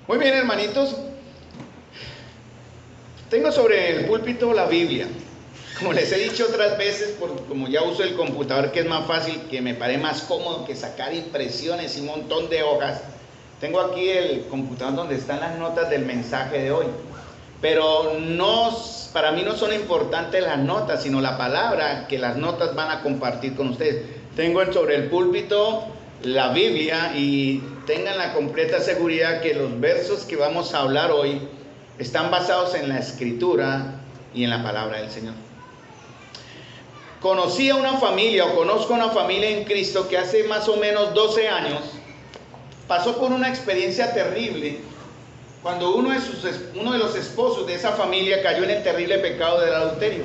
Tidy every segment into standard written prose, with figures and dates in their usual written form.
Muy bien, hermanitos. Tengo sobre el púlpito la Biblia. Como les he dicho otras veces, como ya uso el computador, que es más fácil, que me parece más cómodo que sacar impresiones y un montón de hojas. Tengo aquí el computador donde están las notas del mensaje de hoy. Pero para mí no son importantes las notas, sino la palabra que las notas van a compartir con ustedes. Tengo sobre el púlpito la Biblia y tengan la completa seguridad que los versos que vamos a hablar hoy están basados en la Escritura y en la palabra del Señor. Conozco una familia en Cristo que hace más o menos 12 años pasó por una experiencia terrible cuando uno de los esposos de esa familia cayó en el terrible pecado del adulterio.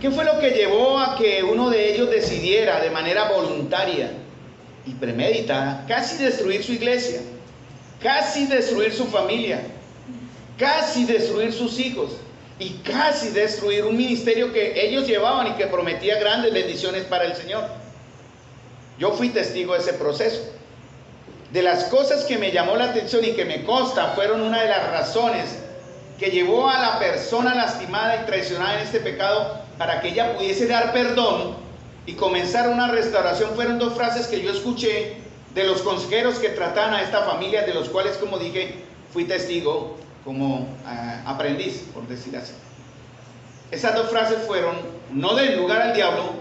¿Qué fue lo que llevó a que uno de ellos decidiera de manera voluntaria y premeditada casi destruir su iglesia, casi destruir su familia, casi destruir sus hijos y casi destruir un ministerio que ellos llevaban y que prometía grandes bendiciones para el Señor? Yo fui testigo de ese proceso. De las cosas que me llamó la atención y que me consta fueron una de las razones que llevó a la persona lastimada y traicionada en este pecado para que ella pudiese dar perdón y comenzar una restauración. Fueron dos frases que yo escuché de los consejeros que trataban a esta familia, de los cuales, como dije, fui testigo como aprendiz, por decir así. Esas dos frases fueron: no den lugar al diablo,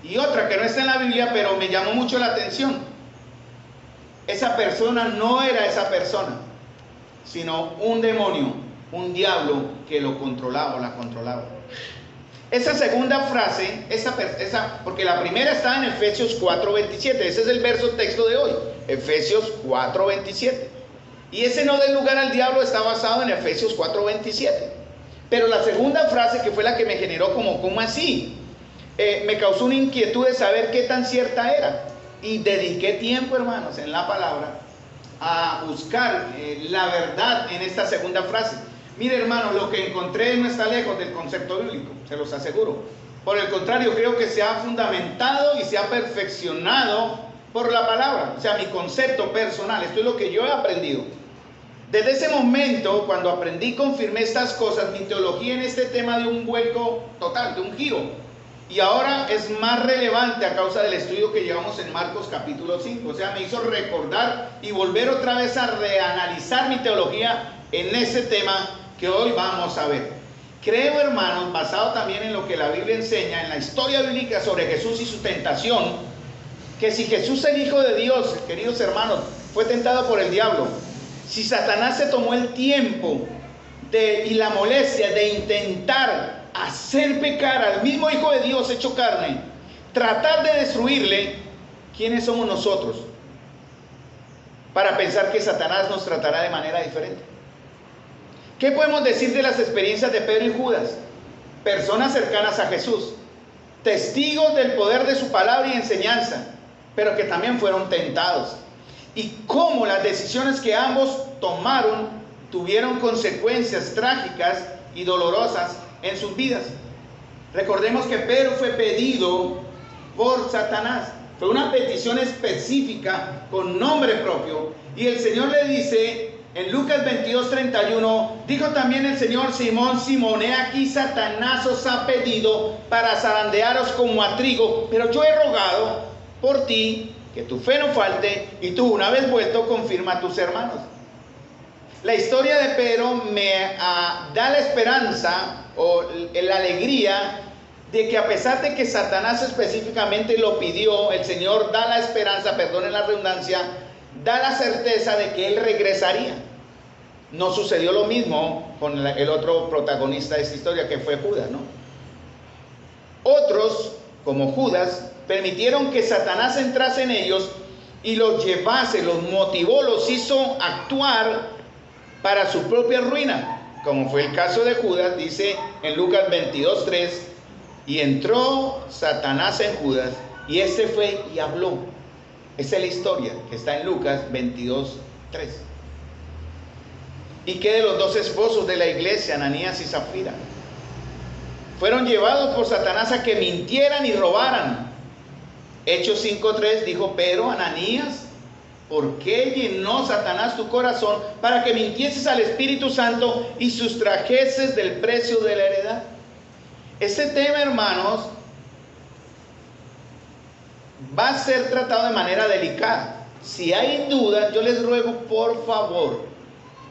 y otra que no está en la Biblia, pero me llamó mucho la atención. Esa persona no era esa persona, sino un demonio, un diablo que lo controlaba o la controlaba. Esa segunda frase, porque la primera está en Efesios 4:27, ese es el verso texto de hoy, Efesios 4:27. Y ese no den lugar al diablo está basado en Efesios 4:27. Pero la segunda frase, que fue la que me generó ¿cómo así? Me causó una inquietud de saber qué tan cierta era. Y dediqué tiempo, hermanos, en la palabra a buscar la verdad en esta segunda frase. Mire, hermanos, lo que encontré no está lejos del concepto bíblico, se los aseguro. Por el contrario, creo que se ha fundamentado y se ha perfeccionado por la palabra. O sea, mi concepto personal, esto es lo que yo he aprendido. Desde ese momento, cuando aprendí y confirmé estas cosas, mi teología en este tema dio un vuelco total, de un giro. Y ahora es más relevante a causa del estudio que llevamos en Marcos capítulo 5. O sea, me hizo recordar y volver otra vez a reanalizar mi teología en ese tema que hoy vamos a ver. Creo, hermanos, basado también en lo que la Biblia enseña, en la historia bíblica sobre Jesús y su tentación, que si Jesús, el Hijo de Dios, queridos hermanos, fue tentado por el diablo, si Satanás se tomó el tiempo y la molestia de intentar hacer pecar al mismo Hijo de Dios hecho carne, tratar de destruirle, ¿quiénes somos nosotros para pensar que Satanás nos tratará de manera diferente? ¿Qué podemos decir de las experiencias de Pedro y Judas? Personas cercanas a Jesús, testigos del poder de su palabra y enseñanza, pero que también fueron tentados. Y cómo las decisiones que ambos tomaron tuvieron consecuencias trágicas y dolorosas en sus vidas. Recordemos que Pedro fue pedido por Satanás. Fue una petición específica con nombre propio. Y el Señor le dice en Lucas 22:31, dijo también el Señor: Simón, Simón, he aquí Satanás os ha pedido para zarandearos como a trigo, pero yo he rogado por ti que tu fe no falte, y tú, una vez vuelto, confirma a tus hermanos. La historia de Pedro me da la esperanza o la alegría de que, a pesar de que Satanás específicamente lo pidió, el Señor da la esperanza, perdonen la redundancia, da la certeza de que Él regresaría. No sucedió lo mismo con el otro protagonista de esta historia, que fue Judas, ¿no? Otros, como Judas, permitieron que Satanás entrase en ellos y los llevase, los motivó, los hizo actuar para su propia ruina, como fue el caso de Judas. Dice en Lucas 22:3, y entró Satanás en Judas, y este fue y habló. Esa es la historia que está en Lucas 22:3. ¿Y qué de los dos esposos de la iglesia, Ananías y Zafira? Fueron llevados por Satanás a que mintieran y robaran. Hechos 5:3 dijo Pedro: Ananías, ¿Por qué llenó Satanás tu corazón para que mintieses al Espíritu Santo y sustrajeses del precio de la heredad? Este tema, hermanos, va a ser tratado de manera delicada. Si hay dudas, yo les ruego, por favor,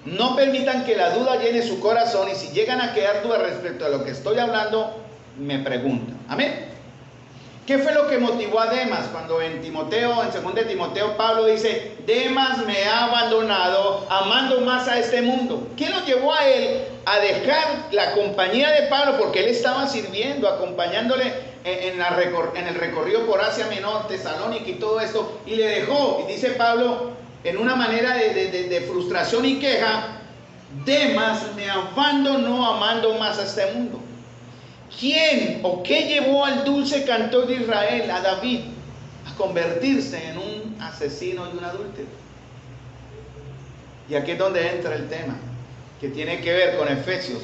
no permitan que la duda llene su corazón, y si llegan a quedar dudas respecto a lo que estoy hablando, me preguntan. Amén. ¿Qué fue lo que motivó a Demas cuando en 2 Timoteo, Pablo dice: Demas me ha abandonado amando más a este mundo? ¿Qué lo llevó a él a dejar la compañía de Pablo? Porque él estaba sirviendo, acompañándole en el recorrido por Asia Menor, Tesalónica y todo esto, y le dejó. Y dice Pablo, en una manera de frustración y queja: Demas me abandonó amando más a este mundo. ¿Quién o qué llevó al dulce cantor de Israel, a David, a convertirse en un asesino y un adúltero? Y aquí es donde entra el tema, que tiene que ver con Efesios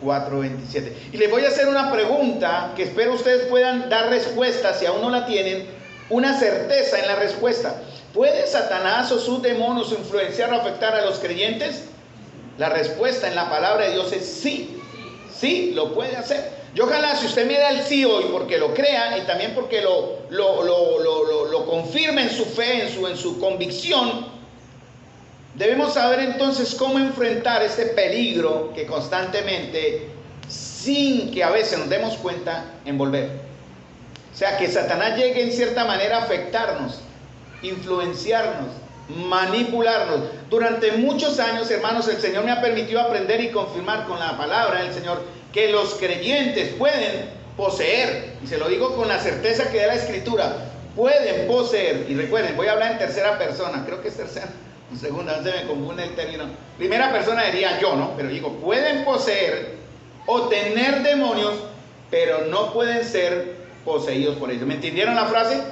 4:27. Y les voy a hacer una pregunta que espero ustedes puedan dar respuesta, si aún no la tienen, una certeza en la respuesta. ¿Puede Satanás o sus demonios influenciar o afectar a los creyentes? La respuesta en la palabra de Dios es sí. Sí, lo puede hacer. Y ojalá, si usted me da el sí hoy, porque lo crea y también porque lo confirma en su fe, en su convicción, debemos saber entonces cómo enfrentar este peligro que constantemente, sin que a veces nos demos cuenta, envolver. O sea, que Satanás llegue en cierta manera a afectarnos, influenciarnos, manipularnos. Durante muchos años, hermanos, el Señor me ha permitido aprender y confirmar con la palabra del Señor que los creyentes pueden poseer, y se lo digo con la certeza que da la Escritura, pueden poseer. Y recuerden, voy a hablar en tercera persona, creo que es tercera o segunda, no se me confunde el término. Primera persona diría yo, ¿no? Pero digo, pueden poseer o tener demonios, pero no pueden ser poseídos por ellos. ¿Me entendieron la frase?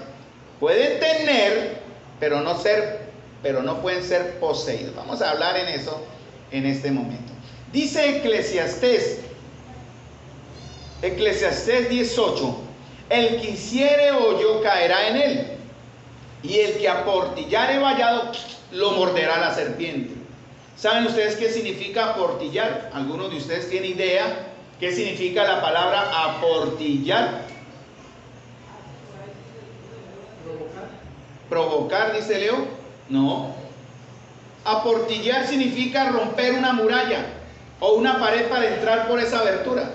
Pueden tener, pero no pueden ser poseídos. Vamos a hablar en eso en este momento. Dice Eclesiastés 18: el que hiciere hoyo caerá en él, y el que aportillare vallado lo morderá la serpiente. ¿Saben ustedes qué significa aportillar? ¿Algunos de ustedes tienen idea qué significa la palabra aportillar? Provocar, dice Leo. No. Aportillar significa romper una muralla o una pared para entrar por esa abertura.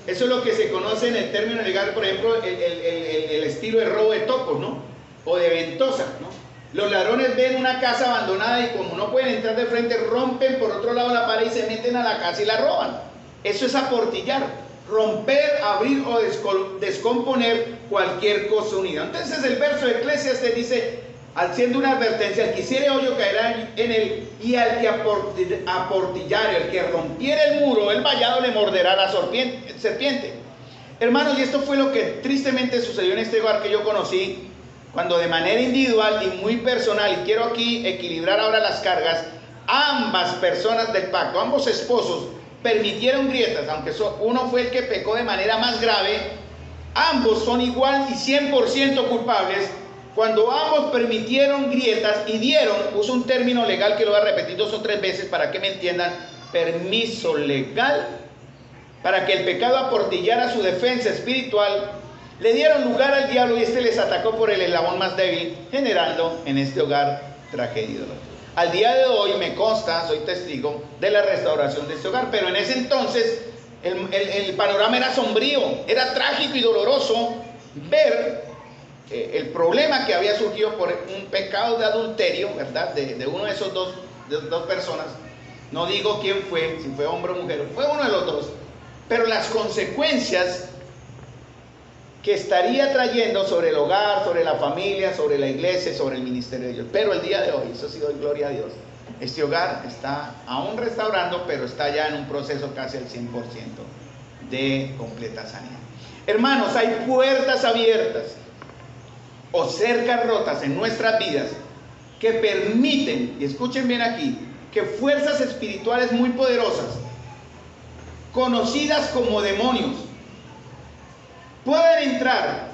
Eso es lo que se conoce en el término legal, por ejemplo, el estilo de robo de topos, ¿no? O de ventosa, ¿no? Los ladrones ven una casa abandonada y como no pueden entrar de frente, rompen por otro lado la pared y se meten a la casa y la roban. Eso es aportillar. Romper, abrir o descomponer cualquier cosa unida. Entonces el verso de Eclesiastés dice, haciendo una advertencia: al que hiciere hoyo caerá en él, y al que aportillare, el que rompiera el muro, el vallado, le morderá la serpiente. Hermanos, y esto fue lo que tristemente sucedió en este hogar que yo conocí, cuando de manera individual y muy personal, y quiero aquí equilibrar ahora las cargas, ambas personas del pacto, ambos esposos, permitieron grietas. Aunque uno fue el que pecó de manera más grave, ambos son igual y 100% culpables. Cuando ambos permitieron grietas y dieron, uso un término legal que lo voy a repetir 2 o 3 veces para que me entiendan, permiso legal para que el pecado aportillara su defensa espiritual, le dieron lugar al diablo y este les atacó por el eslabón más débil, generando en este hogar tragedia y dolor. Al día de hoy me consta, soy testigo de la restauración de este hogar, pero en ese entonces el panorama era sombrío, era trágico y doloroso ver el problema que había surgido por un pecado de adulterio, ¿verdad? De uno de esos dos personas. No digo quién fue, si fue hombre o mujer, fue uno de los dos. Pero las consecuencias que estaría trayendo sobre el hogar, sobre la familia, sobre la iglesia, sobre el ministerio de Dios. Pero el día de hoy, eso sí doy gloria a Dios, este hogar está aún restaurando, pero está ya en un proceso casi al 100% de completa sanidad. Hermanos, hay puertas abiertas o cercas rotas en nuestras vidas que permiten, y escuchen bien aquí, que fuerzas espirituales muy poderosas, conocidas como demonios, pueden entrar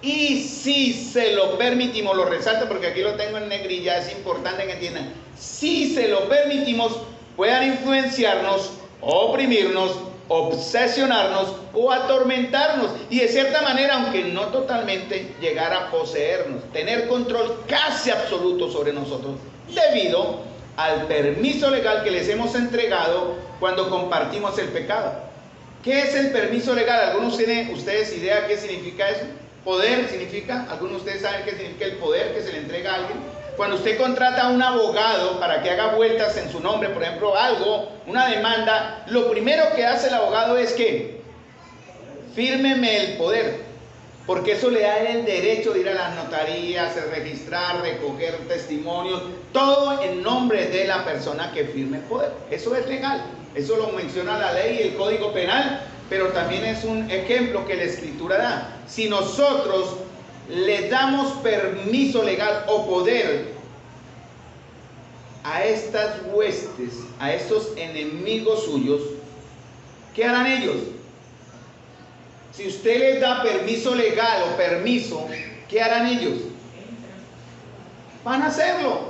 y si se lo permitimos, lo resalto porque aquí lo tengo en negrilla, es importante que entiendan, si se lo permitimos, puedan influenciarnos, oprimirnos, obsesionarnos o atormentarnos, y de cierta manera, aunque no totalmente, llegar a poseernos, tener control casi absoluto sobre nosotros, debido al permiso legal que les hemos entregado cuando compartimos el pecado. ¿Qué es el permiso legal? ¿Algunos tienen ustedes idea qué significa eso? Poder significa, algunos de ustedes saben qué significa el poder que se le entrega a alguien. Cuando usted contrata a un abogado para que haga vueltas en su nombre, por ejemplo, algo, una demanda, lo primero que hace el abogado es que fírmeme el poder, porque eso le da el derecho de ir a las notarías, registrar, recoger testimonios, todo en nombre de la persona que firme el poder. Eso es legal, eso lo menciona la ley y el Código Penal, pero también es un ejemplo que la Escritura da. Si nosotros le damos permiso legal o poder a estas huestes, a estos enemigos suyos, ¿qué harán ellos? Si usted les da permiso legal o permiso, ¿qué harán ellos? Van a hacerlo,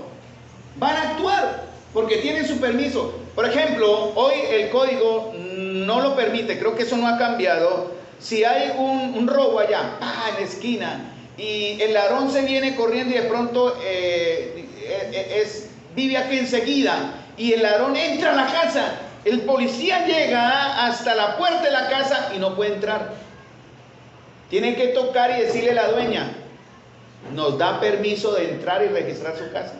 van a actuar, porque tienen su permiso. Por ejemplo, hoy el código no lo permite, creo que eso no ha cambiado. Si hay un robo allá, en la esquina, y el ladrón se viene corriendo y de pronto vive aquí enseguida, y el ladrón entra a la casa, el policía llega hasta la puerta de la casa y no puede entrar. Tiene que tocar y decirle a la dueña, nos da permiso de entrar y registrar su casa.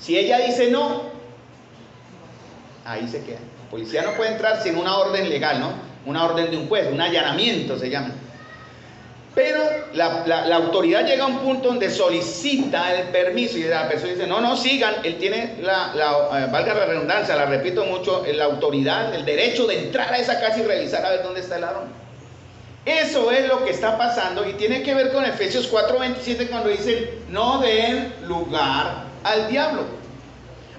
Si ella dice no, ahí se queda. El policía no puede entrar sin una orden legal, ¿no? Una orden de un juez, un allanamiento se llama. Pero la autoridad llega a un punto donde solicita el permiso y la persona dice, no, sigan. Él tiene valga la redundancia, la repito mucho, la autoridad, el derecho de entrar a esa casa y revisar a ver dónde está el ladrón. Eso es lo que está pasando y tiene que ver con Efesios 4:27 cuando dicen, no den lugar al diablo.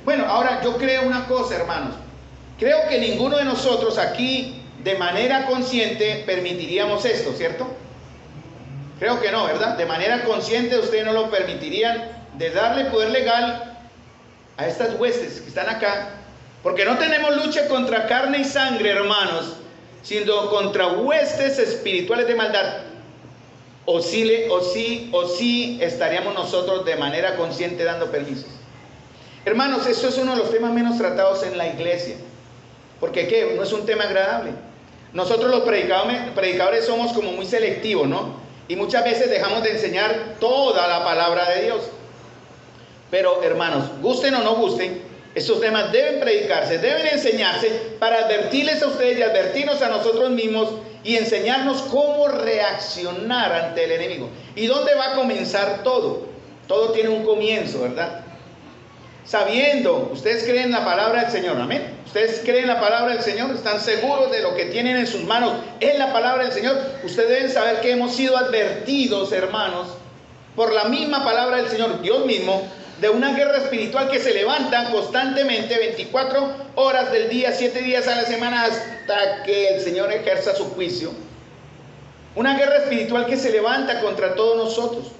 Bueno, ahora yo creo una cosa, hermanos. Creo que ninguno de nosotros aquí de manera consciente permitiríamos esto, ¿cierto? Creo que no, ¿verdad? De manera consciente ustedes no lo permitirían de darle poder legal a estas huestes que están acá, porque no tenemos lucha contra carne y sangre, hermanos, sino contra huestes espirituales de maldad. O sí estaríamos nosotros de manera consciente dando permisos. Hermanos, esto es uno de los temas menos tratados en la iglesia, porque ¿qué? No es un tema agradable. Nosotros los predicadores somos como muy selectivos, ¿no? Y muchas veces dejamos de enseñar toda la palabra de Dios. Pero hermanos, gusten o no gusten, estos temas deben predicarse, deben enseñarse para advertirles a ustedes y advertirnos a nosotros mismos y enseñarnos cómo reaccionar ante el enemigo. ¿Y dónde va a comenzar todo? Todo tiene un comienzo, ¿verdad? Sabiendo, ustedes creen en la palabra del Señor, amén. Ustedes creen en la palabra del Señor, están seguros de lo que tienen en sus manos, en la palabra del Señor. Ustedes deben saber que hemos sido advertidos, hermanos, por la misma palabra del Señor, Dios mismo, de una guerra espiritual que se levanta constantemente 24 horas del día, 7 días a la semana, hasta que el Señor ejerza su juicio. Una guerra espiritual que se levanta contra todos nosotros.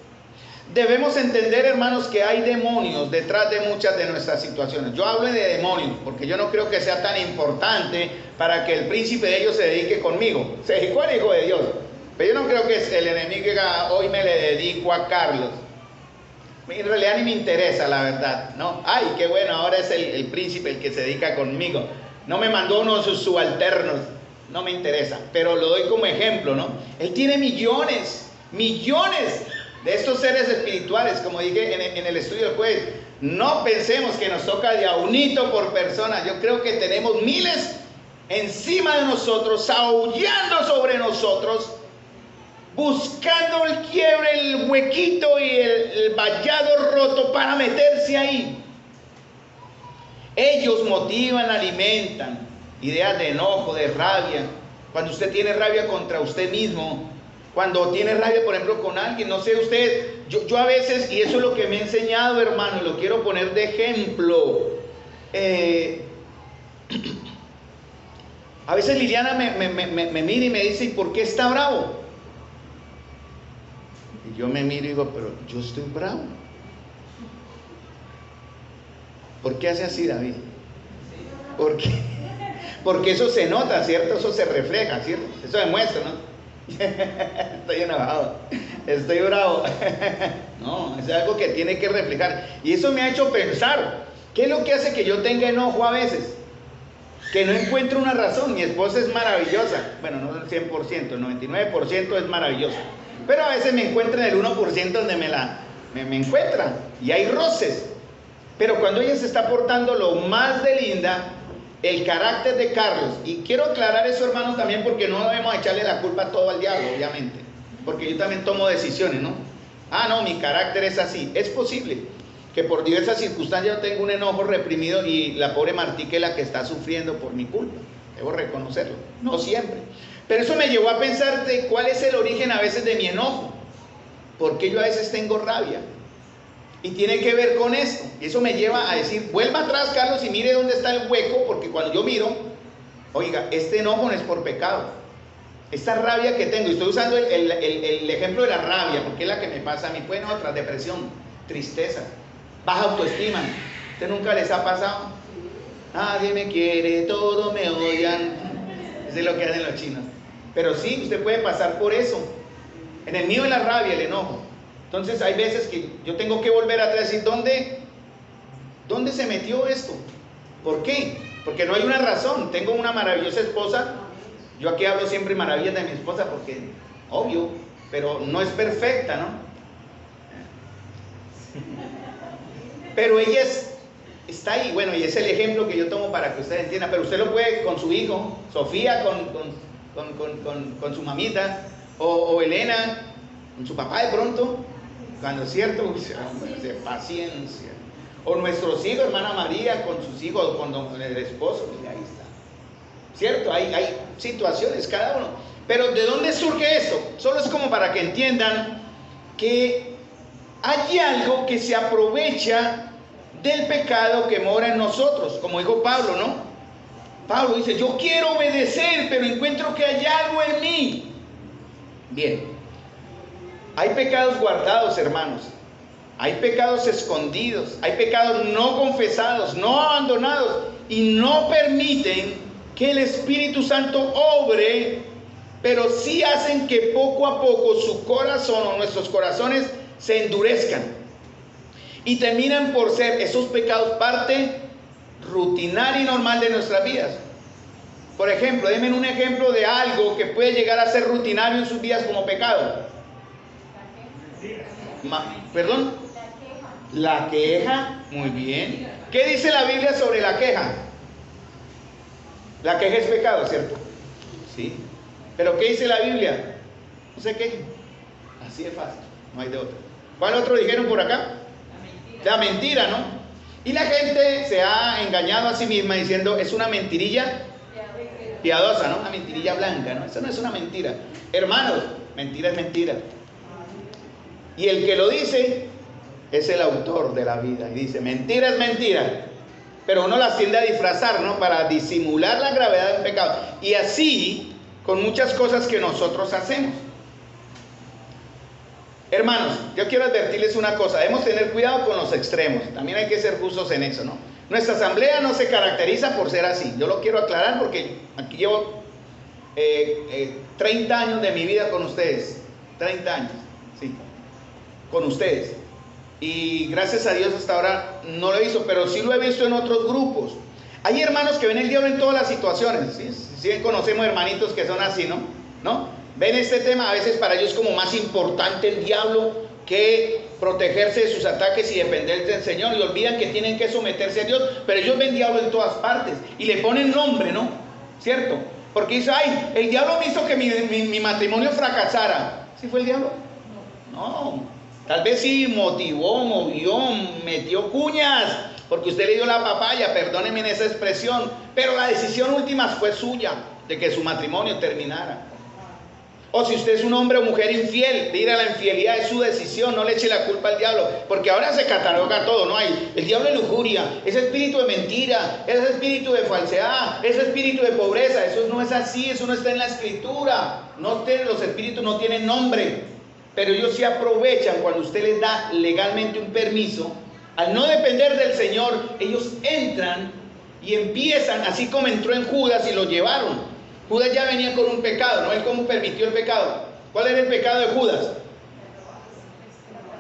Debemos entender, hermanos, que hay demonios detrás de muchas de nuestras situaciones. Yo hablo de demonios porque yo no creo que sea tan importante para que el príncipe de ellos se dedique conmigo. Se dedicó al Hijo de Dios, pero yo no creo que el enemigo diga, hoy me le dedico a Carlos. En realidad ni me interesa, la verdad, ¿no? Ay, qué bueno, ahora es el príncipe el que se dedica conmigo. No me mandó uno de sus subalternos, no me interesa, pero lo doy como ejemplo, ¿no? Él tiene millones de estos seres espirituales, como dije en el estudio del jueves. No pensemos que nos toca de a unito por persona. Yo creo que tenemos miles encima de nosotros, aullando sobre nosotros, buscando el quiebre, el huequito y el vallado roto para meterse ahí. Ellos motivan, alimentan ideas de enojo, de rabia. Cuando usted tiene rabia contra usted mismo, cuando tiene rabia, por ejemplo, con alguien, no sé usted, yo a veces, y eso es lo que me he enseñado, hermano, y lo quiero poner de ejemplo. A veces Liliana me mira y me dice, ¿y por qué está bravo? yo me miro y digo, pero yo estoy bravo. ¿Por qué hace así, David? ¿Por qué? Porque eso se nota, ¿cierto? Eso se refleja, ¿cierto? Eso demuestra, ¿no? Estoy enojado, estoy bravo. No, es algo que tiene que reflejar. Y eso me ha hecho pensar, ¿qué es lo que hace que yo tenga enojo a veces? Que no encuentro una razón. Mi esposa es maravillosa. Bueno, no el 100%, el 99% es maravillosa. Pero a veces me encuentra en el 1% donde me encuentra. Y hay roces. Pero cuando ella se está portando lo más de linda, el carácter de Carlos, y quiero aclarar eso, hermanos, también porque no debemos echarle la culpa todo al diablo, obviamente, porque yo también tomo decisiones, ¿no? Ah, no, mi carácter es así. Es posible que por diversas circunstancias yo tenga un enojo reprimido y la pobre Martica es la que está sufriendo por mi culpa. Debo reconocerlo, no siempre. Pero eso me llevó a pensar de cuál es el origen a veces de mi enojo. Porque yo a veces tengo rabia. Y tiene que ver con esto. Y eso me lleva a decir, vuelva atrás, Carlos, y mire dónde está el hueco, porque cuando yo miro, oiga, este enojo no es por pecado. Esta rabia que tengo, y estoy usando el ejemplo de la rabia, porque es la que me pasa a mí, pues, otra depresión, tristeza, baja autoestima. ¿Usted nunca les ha pasado? Nadie me quiere, todos me odian. Eso es lo que hacen los chinos. Pero sí, usted puede pasar por eso. En el mío es la rabia, el enojo. Entonces hay veces que yo tengo que volver atrás y decir, ¿dónde se metió esto? ¿Por qué? Porque no hay una razón. Tengo una maravillosa esposa. Yo aquí hablo siempre maravillas de mi esposa porque, obvio, pero no es perfecta, ¿no? Pero ella está ahí. Bueno, y es el ejemplo que yo tomo para que ustedes entiendan. Pero usted lo puede con su hijo, Sofía con su mamita, o Elena con su papá de pronto. Cuando es cierto, de paciencia. O nuestros hijos, hermana María, con sus hijos, con el esposo, mira, ahí está. ¿Cierto? Hay situaciones, cada uno. Pero ¿de dónde surge esto? Solo es como para que entiendan que hay algo que se aprovecha del pecado que mora en nosotros. Como dijo Pablo, ¿no? Pablo dice, yo quiero obedecer, pero encuentro que hay algo en mí. Bien. Hay pecados guardados, hermanos. Hay pecados escondidos. Hay pecados no confesados, no abandonados. Y no permiten que el Espíritu Santo obre, pero sí hacen que poco a poco su corazón o nuestros corazones se endurezcan. Y terminan por ser esos pecados parte rutinaria y normal de nuestras vidas. Por ejemplo, denme un ejemplo de algo que puede llegar a ser rutinario en sus vidas como pecado. ¿Perdón? La queja, muy bien. ¿Qué dice la Biblia sobre la queja? La queja es pecado, ¿cierto? Sí. ¿Pero qué dice la Biblia? No se quejen. Así de fácil, no hay de otra. ¿Cuál otro dijeron por acá? La mentira, ¿no? Y la gente se ha engañado a sí misma diciendo, es una mentirilla piadosa, ¿no? Una mentirilla blanca, ¿no? Eso no es una mentira. Hermanos, mentira es mentira. Y el que lo dice es el autor de la vida. Y dice, mentira es mentira. Pero uno las tiende a disfrazar, ¿no? Para disimular la gravedad del pecado. Y así, con muchas cosas que nosotros hacemos. Hermanos, yo quiero advertirles una cosa. Debemos tener cuidado con los extremos. También hay que ser justos en eso, ¿no? Nuestra asamblea no se caracteriza por ser así. Yo lo quiero aclarar porque aquí llevo 30 años de mi vida con ustedes. 30 años, sí. Con ustedes, y gracias a Dios hasta ahora no lo he visto, pero sí lo he visto en otros grupos. Hay hermanos que ven el diablo en todas las situaciones, ¿sí? Sí conocemos hermanitos que son así, ¿no? Ven este tema, a veces para ellos como más importante el diablo que protegerse de sus ataques y depender del Señor, y olvidan que tienen que someterse a Dios, pero ellos ven diablo en todas partes, y le ponen nombre, ¿no? ¿Cierto? Porque dice, ay, el diablo me hizo que mi matrimonio fracasara. ¿Sí fue el diablo? No. Tal vez sí motivó, movió, metió cuñas, porque usted le dio la papaya, perdónenme en esa expresión, pero la decisión última fue suya, de que su matrimonio terminara. O si usted es un hombre o mujer infiel, mira, la infidelidad es su decisión, no le eche la culpa al diablo, porque ahora se cataloga todo, ¿no? Hay el diablo de lujuria, ese espíritu de mentira, ese espíritu de falsedad, ese espíritu de pobreza. Eso no es así, eso no está en la Escritura. Los espíritus no tienen nombre. pero ellos se aprovechan cuando usted les da legalmente un permiso. Al no depender del Señor, ellos entran y empiezan, así como entró en Judas y lo llevaron. Judas ya venía con un pecado, ¿no? Él cómo permitió el pecado. ¿Cuál era el pecado de Judas?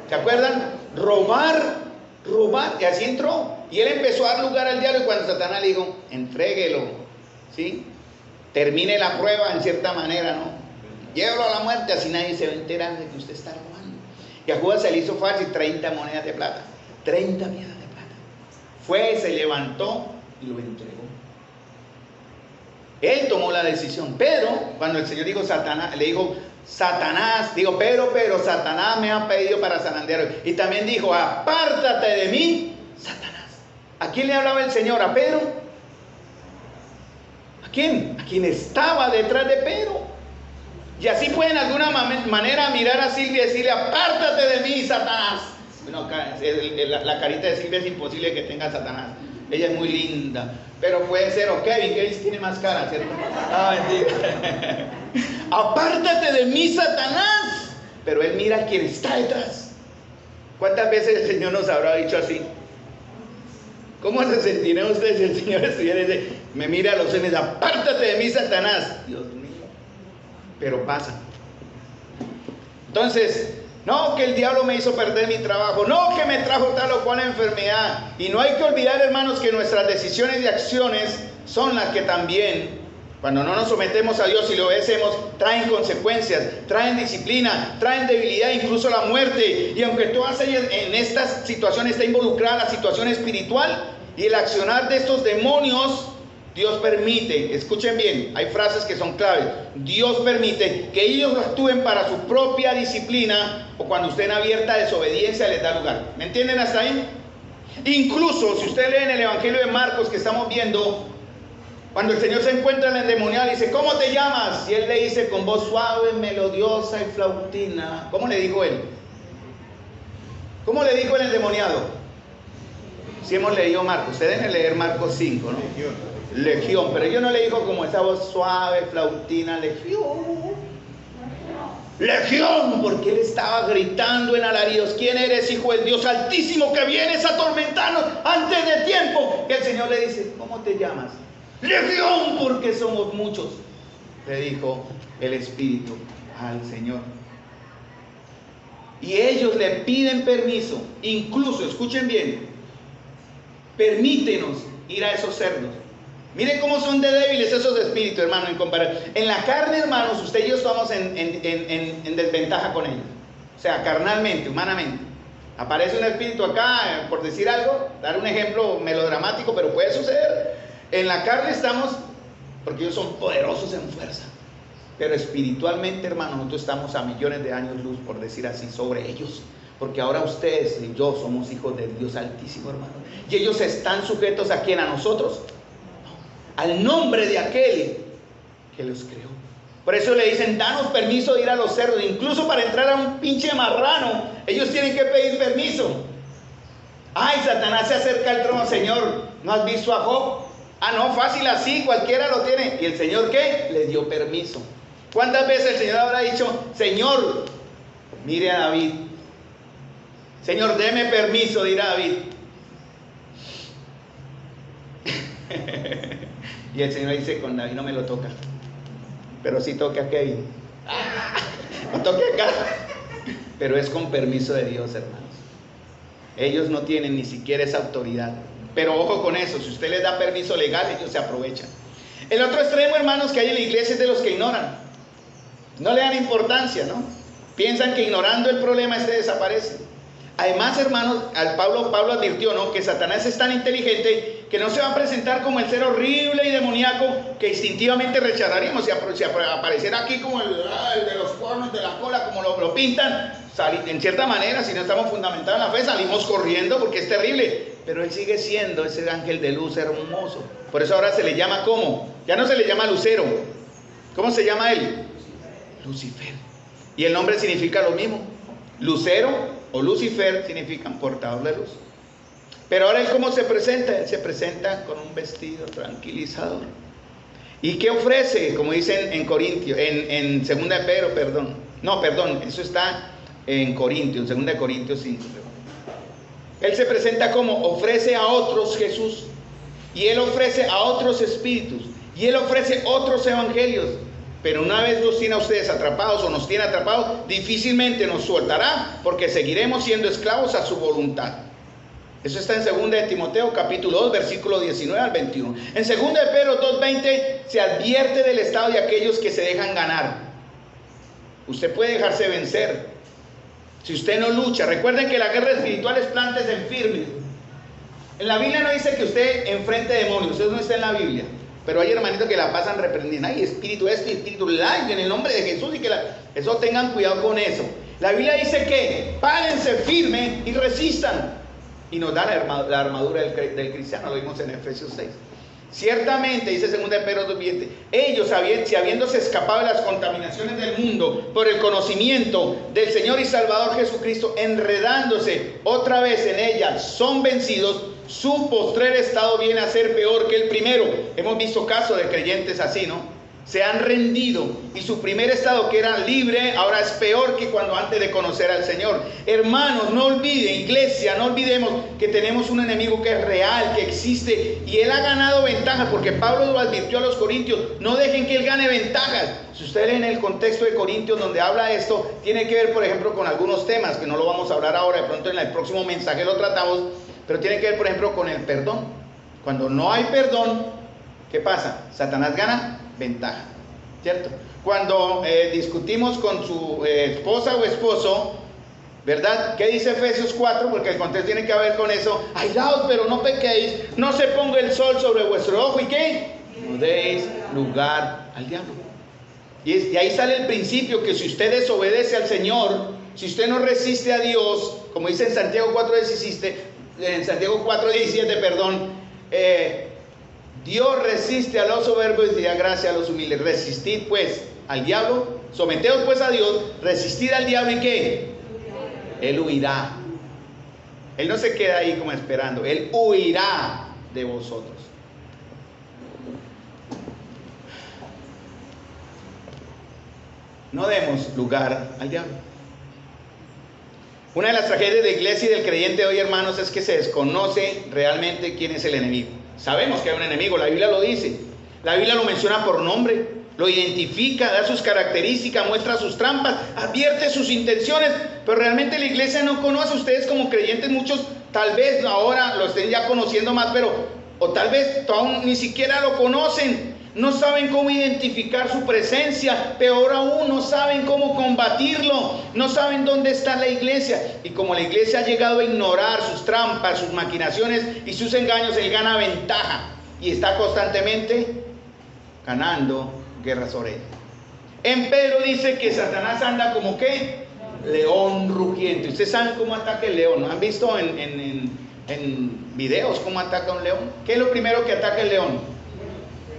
¿Se acuerdan? Robar, y así entró. Y él empezó a dar lugar al diablo, y cuando Satanás le dijo, entréguelo, ¿sí? Termine la prueba en cierta manera, ¿no? Llévalo a la muerte, así nadie se va a enterar de que usted está robando. Y a Judas se le hizo fácil 30 monedas de plata. 30 monedas de plata. Fue, se levantó y lo entregó. Él tomó la decisión. Pedro, cuando el Señor dijo Satanás, le dijo Satanás, pero Satanás me ha pedido para zarandear. Y también dijo, apártate de mí, Satanás. ¿A quién le hablaba el Señor? ¿A Pedro? ¿A quién? A quien estaba detrás de Pedro. Y así pueden de alguna manera mirar a Silvia y decirle, apártate de mí, Satanás. Bueno, la carita de Silvia es imposible que tenga Satanás. Ella es muy linda. Pero puede ser, o Kevin tiene más cara, ¿cierto? Ah, mentira. Apártate de mí, Satanás. Pero él mira a quien está detrás. ¿Cuántas veces el Señor nos habrá dicho así? ¿Cómo se sentirá usted si el Señor estuviera y dice, me mira a los ojos, apártate de mí, Satanás? Dios mío. Pero pasa. Entonces, no, que el diablo me hizo perder mi trabajo, no, que me trajo tal o cual enfermedad. Y no hay que olvidar, hermanos, que nuestras decisiones y acciones son las que también, cuando no nos sometemos a Dios y lo obedecemos, traen consecuencias, traen disciplina, traen debilidad, incluso la muerte. Y aunque todas ellas en estas situaciones está involucrada la situación espiritual y el accionar de estos demonios, Dios permite, escuchen bien, hay frases que son claves. Dios permite que ellos actúen para su propia disciplina, o cuando usted en abierta desobediencia les da lugar. ¿Me entienden hasta ahí? Incluso si usted lee en el Evangelio de Marcos que estamos viendo, cuando el Señor se encuentra en el endemoniado, dice, ¿cómo te llamas? Y él le dice con voz suave, melodiosa y flautina. ¿Cómo le dijo él? ¿Cómo le dijo el endemoniado? Si hemos leído Marcos, ustedes deben leer Marcos 5, ¿no? Legión, pero yo no le dijo como esa voz suave, flautina, legión, porque él estaba gritando en alaridos, ¿quién eres, hijo del Dios Altísimo, que vienes a atormentarnos antes de tiempo? Y el Señor le dice, ¿cómo te llamas? Legión, porque somos muchos, le dijo el Espíritu al Señor. Y ellos le piden permiso, incluso, escuchen bien, permítenos ir a esos cerdos. Miren cómo son de débiles esos espíritus, hermano, en comparación. En la carne, hermanos, usted y yo estamos en desventaja con ellos. O sea, carnalmente, humanamente. Aparece un espíritu acá, por decir algo, dar un ejemplo melodramático, pero puede suceder. En la carne estamos, porque ellos son poderosos en fuerza. Pero espiritualmente, hermano, nosotros estamos a millones de años luz, por decir así, sobre ellos. Porque ahora ustedes y yo somos hijos del Dios Altísimo, hermano. Y ellos están sujetos ¿a quién? ¿A nosotros? Al nombre de aquel que los creó. Por eso le dicen, danos permiso de ir a los cerdos. Incluso para entrar a un pinche marrano, ellos tienen que pedir permiso. Ay, Satanás se acerca al trono, Señor, ¿no has visto a Job? Ah, no, fácil así, cualquiera lo tiene. ¿Y el Señor qué? Le dio permiso. ¿Cuántas veces el Señor habrá dicho, Señor, mire a David? Señor, deme permiso de ir a David. Y el Señor dice, con David no me lo toca, pero sí toca a Kevin. No toque acá. Pero es con permiso de Dios, hermanos. Ellos no tienen ni siquiera esa autoridad. Pero ojo con eso, si usted les da permiso legal, ellos se aprovechan. El otro extremo, hermanos, que hay en la iglesia es de los que ignoran. No le dan importancia, ¿no? Piensan que ignorando el problema este desaparece. Además, hermanos, Pablo advirtió, ¿no?, que Satanás es tan inteligente que no se va a presentar como el ser horrible y demoníaco que instintivamente rechazaríamos. Si apareciera aquí como el de los cuernos, de la cola, como lo pintan, en cierta manera, si no estamos fundamentados en la fe, salimos corriendo porque es terrible. Pero él sigue siendo ese ángel de luz hermoso. Por eso ahora se le llama, ¿cómo? Ya no se le llama Lucero. ¿Cómo se llama él? Lucifer. Y el nombre significa lo mismo. Lucero o Lucifer significan portador de luz. Pero ahora él, ¿cómo se presenta? Él se presenta con un vestido tranquilizador. ¿Y qué ofrece? Como dicen en Corintios, en 2 de Pedro, perdón. No, perdón, eso está en Corintios, 2 Corintios 5. Él se presenta como ofrece a otros Jesús, y Él ofrece a otros espíritus, y Él ofrece otros evangelios. Pero una vez los tiene a ustedes atrapados o nos tiene atrapados, difícilmente nos soltará, porque seguiremos siendo esclavos a su voluntad. Eso está en 2 de Timoteo capítulo 2 versículo 19 al 21. En 2 de Pedro 2:20 se advierte del estado de aquellos que se dejan ganar. Usted puede dejarse vencer si usted no lucha. Recuerden que la guerra espiritual es plántense en firme. En la Biblia no dice que usted enfrente demonios, eso no está en la Biblia. Pero hay hermanitos que la pasan reprendiendo. Ay, espíritu este, espíritu la, en el nombre de Jesús. Y que eso tengan cuidado con eso. La Biblia dice que párense firme y resistan. Y nos da la armadura del cristiano. Lo vimos en Efesios 6. Ciertamente, dice 2 de Pedro 2:20, ellos, si habiéndose escapado de las contaminaciones del mundo por el conocimiento del Señor y Salvador Jesucristo, enredándose otra vez en ella, son vencidos. Su postrer estado viene a ser peor que el primero. Hemos visto casos de creyentes así, ¿no? Se han rendido y su primer estado, que era libre, ahora es peor que cuando antes de conocer al Señor. Hermanos, no olviden, iglesia, no olvidemos que tenemos un enemigo que es real, que existe, y él ha ganado ventajas, porque Pablo lo advirtió a los corintios: no dejen que él gane ventajas. Si ustedes leen el contexto de Corintios donde habla esto, tiene que ver, por ejemplo, con algunos temas que no lo vamos a hablar ahora, de pronto en el próximo mensaje lo tratamos, pero tiene que ver, por ejemplo, con el perdón. Cuando no hay perdón, ¿qué pasa? Satanás gana ventaja, ¿cierto? Cuando discutimos con su esposa o esposo, ¿verdad? ¿Qué dice Efesios 4? Porque el contexto tiene que ver con eso. Aislaos, pero no pequéis, no se ponga el sol sobre vuestro ojo, ¿y qué? No deis lugar al diablo. Y ahí sale el principio, que si usted desobedece al Señor, si usted no resiste a Dios, como dice en Santiago 4:17, perdón, Dios resiste a los soberbios y da gracia a los humildes. Resistid pues al diablo, someteos pues a Dios, resistid al diablo, ¿y qué? Él huirá. Él no se queda ahí como esperando, él huirá de vosotros. No demos lugar al diablo. Una de las tragedias de la iglesia y del creyente de hoy, hermanos, es que se desconoce realmente quién es el enemigo. Sabemos que hay un enemigo, la Biblia lo dice. La Biblia lo menciona por nombre, lo identifica, da sus características, muestra sus trampas, advierte sus intenciones, pero realmente la iglesia no conoce. Ustedes como creyentes, muchos tal vez ahora lo estén ya conociendo más, pero o tal vez aún ni siquiera lo conocen. No saben cómo identificar su presencia, peor aún, no saben cómo combatirlo, no saben dónde está la iglesia. Y como la iglesia ha llegado a ignorar sus trampas, sus maquinaciones y sus engaños, él gana ventaja y está constantemente ganando guerra sobre él. En Pedro dice que Satanás anda como ¿qué? León rugiente. Ustedes saben cómo ataca el león, ¿no? ¿Han visto en videos cómo ataca un león? ¿Qué es lo primero que ataca el león?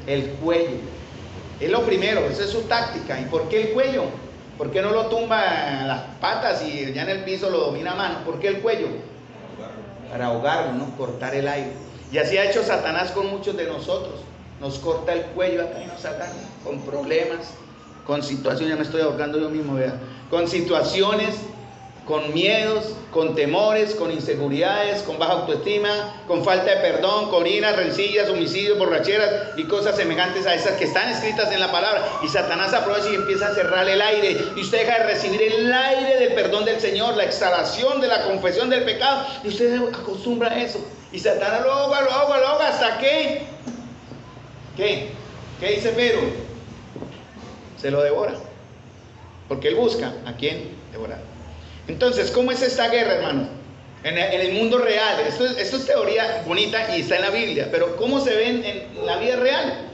El cuello. Es lo primero, esa es su táctica. ¿Y por qué el cuello? ¿Por qué no lo tumba las patas y ya en el piso lo domina a mano? ¿Por qué el cuello? Para ahogarlo, ¿no? Cortar el aire. Y así ha hecho Satanás con muchos de nosotros. Nos corta el cuello acá y nos agarra con problemas, con situaciones. Ya me estoy ahogando yo mismo, ¿verdad? Con situaciones, con miedos, con temores, con inseguridades, con baja autoestima, con falta de perdón, con iras, rencillas, homicidios, borracheras y cosas semejantes a esas que están escritas en la palabra. Y Satanás aprovecha y empieza a cerrar el aire, y usted deja de recibir el aire del perdón del Señor, la exhalación de la confesión del pecado, y usted se acostumbra a eso. Y Satanás lo ahoga, ¿hasta qué? ¿Qué dice Pedro? Se lo devora, porque él busca a quién devorar. Entonces, ¿cómo es esta guerra, hermanos? En el mundo real. Esto es teoría bonita y está en la Biblia, pero ¿cómo se ve en la vida real?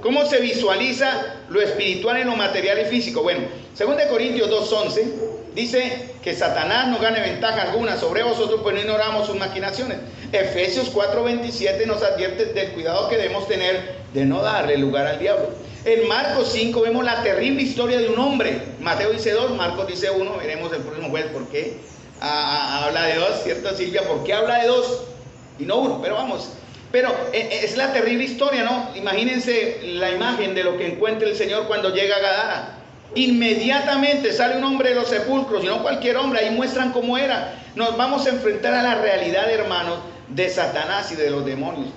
¿Cómo se visualiza lo espiritual en lo material y físico? Bueno, 2 Corintios 2:11 dice que Satanás no gane ventaja alguna sobre vosotros, pues no ignoramos sus maquinaciones. Efesios 4:27 nos advierte del cuidado que debemos tener de no darle lugar al diablo. En Marcos 5 vemos la terrible historia de un hombre. Mateo dice 2, Marcos dice 1. Veremos el próximo jueves por qué habla de 2, ¿cierto, Silvia? ¿Por qué habla de 2 y no 1? Pero vamos. Pero es la terrible historia, ¿no? Imagínense la imagen de lo que encuentra el Señor cuando llega a Gadara. Inmediatamente sale un hombre de los sepulcros, y no cualquier hombre, ahí muestran cómo era. Nos vamos a enfrentar a la realidad, hermanos, de Satanás y de los demonios.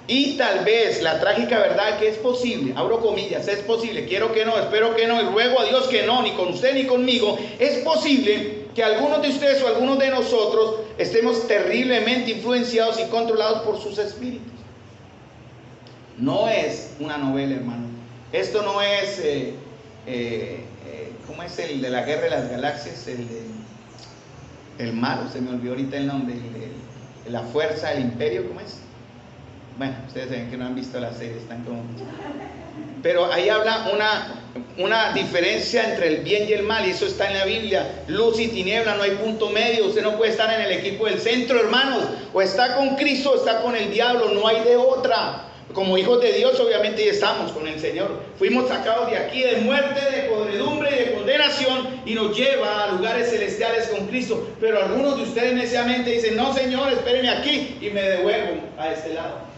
Y tal vez la trágica verdad que es posible, abro comillas, es posible, quiero que no, espero que no, y ruego a Dios que no, ni con usted ni conmigo, es posible que algunos de ustedes o algunos de nosotros estemos terriblemente influenciados y controlados por sus espíritus. No es una novela, hermano. Esto no es, ¿cómo es el de la Guerra de las Galaxias? El malo, se me olvidó ahorita el nombre, la fuerza, el imperio, ¿cómo es? Bueno, ustedes ven que no han visto la serie, están como... Pero ahí habla una diferencia entre el bien y el mal, y eso está en la Biblia. Luz y tiniebla, no hay punto medio. Usted no puede estar en el equipo del centro, hermanos. O está con Cristo o está con el diablo, no hay de otra. Como hijos de Dios, obviamente, ya estamos con el Señor. Fuimos sacados de aquí, de muerte, de podredumbre y de condenación, y nos lleva a lugares celestiales con Cristo. Pero algunos de ustedes neciamente dicen: no, Señor, espérenme aquí, y me devuelvo a este lado.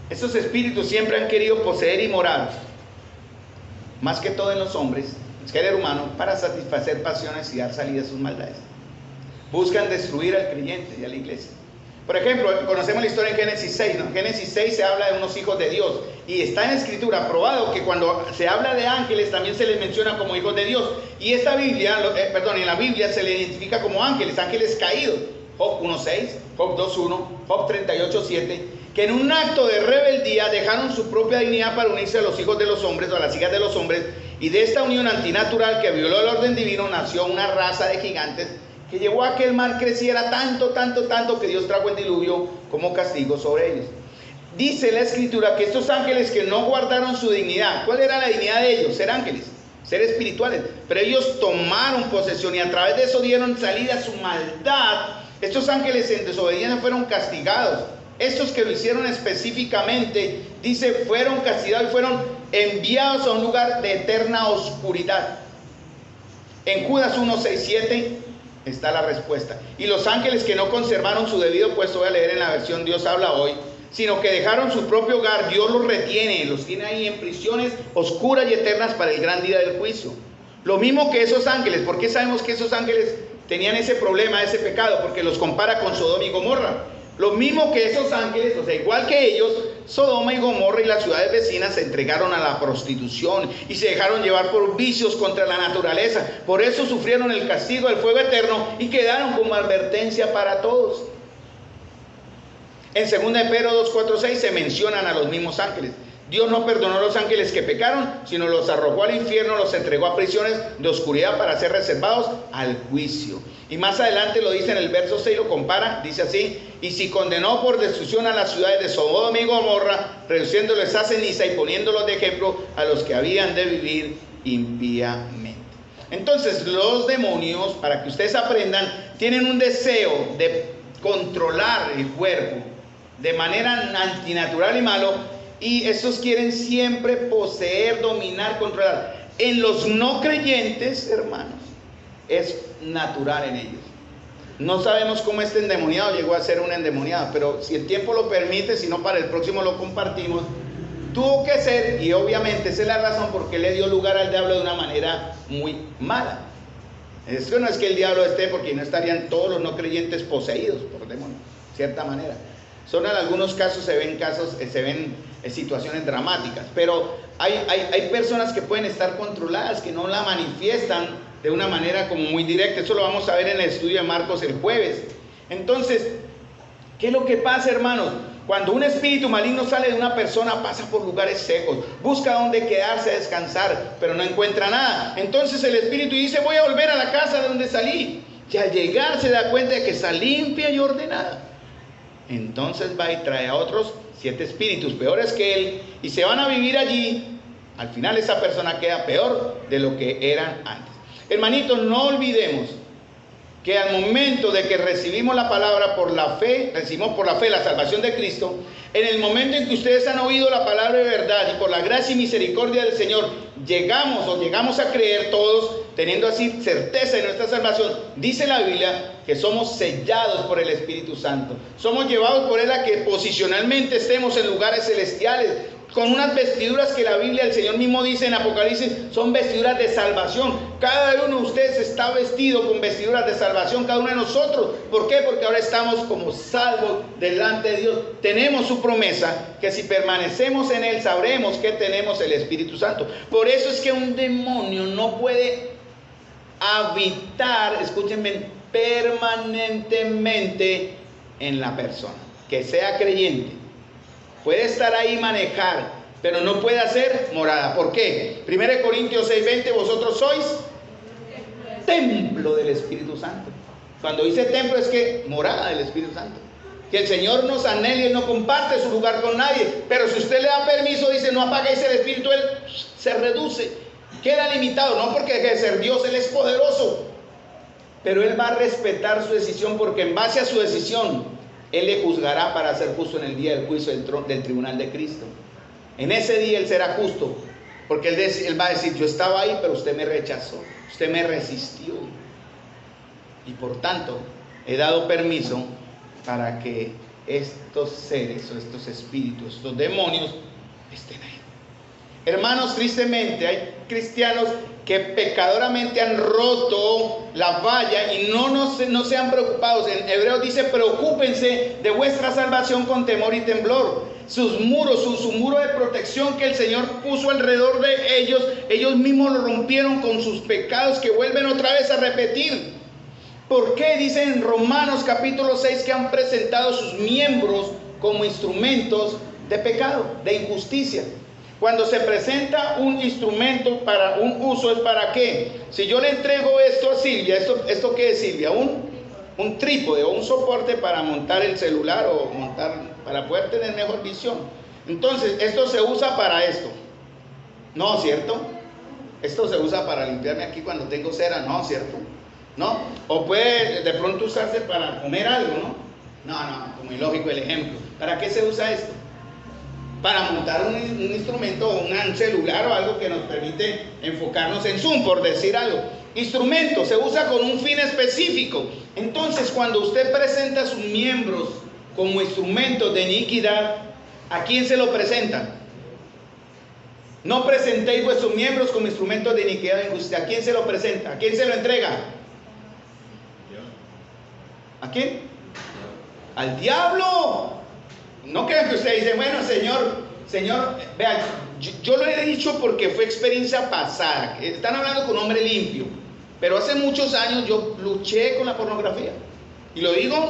Esos espíritus siempre han querido poseer y morar, más que todo en los hombres, el género humano, para satisfacer pasiones y dar salida a sus maldades. Buscan destruir al creyente y a la iglesia. Por ejemplo, conocemos la historia en Génesis 6, ¿no? En Génesis 6 se habla de unos hijos de Dios, y está en la Escritura probado que cuando se habla de ángeles también se les menciona como hijos de Dios. Y esta Biblia, en la Biblia se le identifica como ángeles, ángeles caídos. Job 1:6, Job 2:1, Job 38:7, que en un acto de rebeldía dejaron su propia dignidad para unirse a los hijos de los hombres o a las hijas de los hombres, y de esta unión antinatural que violó el orden divino nació una raza de gigantes que llevó a que el mal creciera tanto que Dios trajo el diluvio como castigo sobre ellos. Dice la Escritura que estos ángeles que no guardaron su dignidad, ¿cuál era la dignidad de ellos? Ser ángeles, ser espirituales, pero ellos tomaron posesión y a través de eso dieron salida a su maldad. Estos ángeles en desobediencia fueron castigados. Estos que lo hicieron específicamente, dice, fueron castigados y fueron enviados a un lugar de eterna oscuridad. En Judas 1:6-7 está la respuesta. Y los ángeles que no conservaron su debido puesto, voy a leer en la versión Dios habla hoy, sino que dejaron su propio hogar, Dios los retiene, los tiene ahí en prisiones oscuras y eternas para el gran día del juicio. Lo mismo que esos ángeles. ¿Por qué sabemos que esos ángeles tenían ese problema, ese pecado? Porque los compara con Sodoma y Gomorra. Lo mismo que esos ángeles, o sea, igual que ellos, Sodoma y Gomorra y las ciudades vecinas se entregaron a la prostitución y se dejaron llevar por vicios contra la naturaleza. Por eso sufrieron el castigo del fuego eterno y quedaron como advertencia para todos. En 2 de Pedro 2:4-6 se mencionan a los mismos ángeles. Dios no perdonó a los ángeles que pecaron, sino los arrojó al infierno, los entregó a prisiones de oscuridad para ser reservados al juicio. Y más adelante lo dice en el verso 6, lo compara, dice así: y si condenó por destrucción a las ciudades de Sodoma y Gomorra, reduciéndoles a ceniza y poniéndolos de ejemplo a los que habían de vivir impíamente. Entonces los demonios, para que ustedes aprendan, tienen un deseo de controlar el cuerpo de manera antinatural y malo. Y estos quieren siempre poseer, dominar, controlar. En los no creyentes, hermanos, es natural en ellos. No sabemos cómo este endemoniado llegó a ser un endemoniado, pero si el tiempo lo permite, si no para el próximo lo compartimos, tuvo que ser, y obviamente esa es la razón por qué le dio lugar al diablo de una manera muy mala. Esto no es que el diablo esté, porque no estarían todos los no creyentes poseídos por demonios, de cierta manera. Son en algunos casos, se ven situaciones dramáticas, pero hay personas que pueden estar controladas, que no la manifiestan de una manera como muy directa. Eso lo vamos a ver en el estudio de Marcos el jueves. Entonces, ¿qué es lo que pasa, hermanos? Cuando un espíritu maligno sale de una persona, pasa por lugares secos, busca dónde quedarse a descansar, pero no encuentra nada. Entonces el espíritu dice: voy a volver a la casa de donde salí. Y al llegar se da cuenta de que está limpia y ordenada. Entonces va y trae a otros 7 espíritus peores que él, y se van a vivir allí. Al final esa persona queda peor de lo que eran antes. Hermanitos, no olvidemos que al momento de que recibimos la palabra por la fe, recibimos por la fe la salvación de Cristo, en el momento en que ustedes han oído la palabra de verdad y por la gracia y misericordia del Señor llegamos a creer todos, teniendo así certeza de nuestra salvación, dice la Biblia que somos sellados por el Espíritu Santo, somos llevados por Él a que posicionalmente estemos en lugares celestiales, con unas vestiduras que la Biblia, el Señor mismo dice en Apocalipsis, son vestiduras de salvación. Cada uno de ustedes está vestido con vestiduras de salvación, cada uno de nosotros. ¿Por qué? Porque ahora estamos como salvos delante de Dios. Tenemos su promesa, que si permanecemos en Él, sabremos que tenemos el Espíritu Santo. Por eso es que un demonio no puede habitar, escúchenme, permanentemente en la persona, que sea creyente. Puede estar ahí, manejar, pero no puede hacer morada. ¿Por qué? 1 Corintios 6:20, vosotros sois templo del Espíritu Santo. Cuando dice templo es que morada del Espíritu Santo. Que el Señor nos anhela y Él no comparte su lugar con nadie. Pero si usted le da permiso, dice, no apaguéis el Espíritu, Él se reduce. Queda limitado, no porque deje de ser Dios, Él es poderoso. Pero Él va a respetar su decisión, porque en base a su decisión Él le juzgará para ser justo en el día del juicio del tribunal de Cristo. En ese día Él será justo, porque Él va a decir, yo estaba ahí, pero usted me rechazó, usted me resistió. Y por tanto, he dado permiso para que estos seres o estos espíritus, estos demonios, estén ahí. Hermanos, tristemente hay cristianos que pecadoramente han roto la valla y no sean preocupados. En Hebreos dice, preocúpense de vuestra salvación con temor y temblor. Sus muros, su muro de protección que el Señor puso alrededor de ellos, ellos mismos lo rompieron con sus pecados que vuelven otra vez a repetir. ¿Por qué? Dice en Romanos capítulo 6 que han presentado sus miembros como instrumentos de pecado, de injusticia. Cuando se presenta un instrumento para un uso, ¿es para qué? Si yo le entrego esto a Silvia, ¿esto qué es, Silvia? Un trípode o un soporte para montar el celular o para poder tener mejor visión. Entonces, esto se usa para esto. ¿No, cierto? Esto se usa para limpiarme aquí cuando tengo cera, ¿no, cierto? ¿No? O puede de pronto usarse para comer algo, ¿no? No, muy lógico el ejemplo. ¿Para qué se usa esto? Para montar un instrumento o un celular o algo que nos permite enfocarnos en Zoom, por decir algo. Instrumento se usa con un fin específico. Entonces, cuando usted presenta sus miembros como instrumentos de iniquidad, ¿a quién se lo presenta? No presentéis vuestros miembros como instrumentos de iniquidad e injusticia. ¿A quién se lo presenta? ¿A quién se lo entrega? ¿A quién? Al diablo. No crean que usted dice, bueno, Señor, vea, yo lo he dicho porque fue experiencia pasada. Están hablando con un hombre limpio. Pero hace muchos años yo luché con la pornografía. Y lo digo,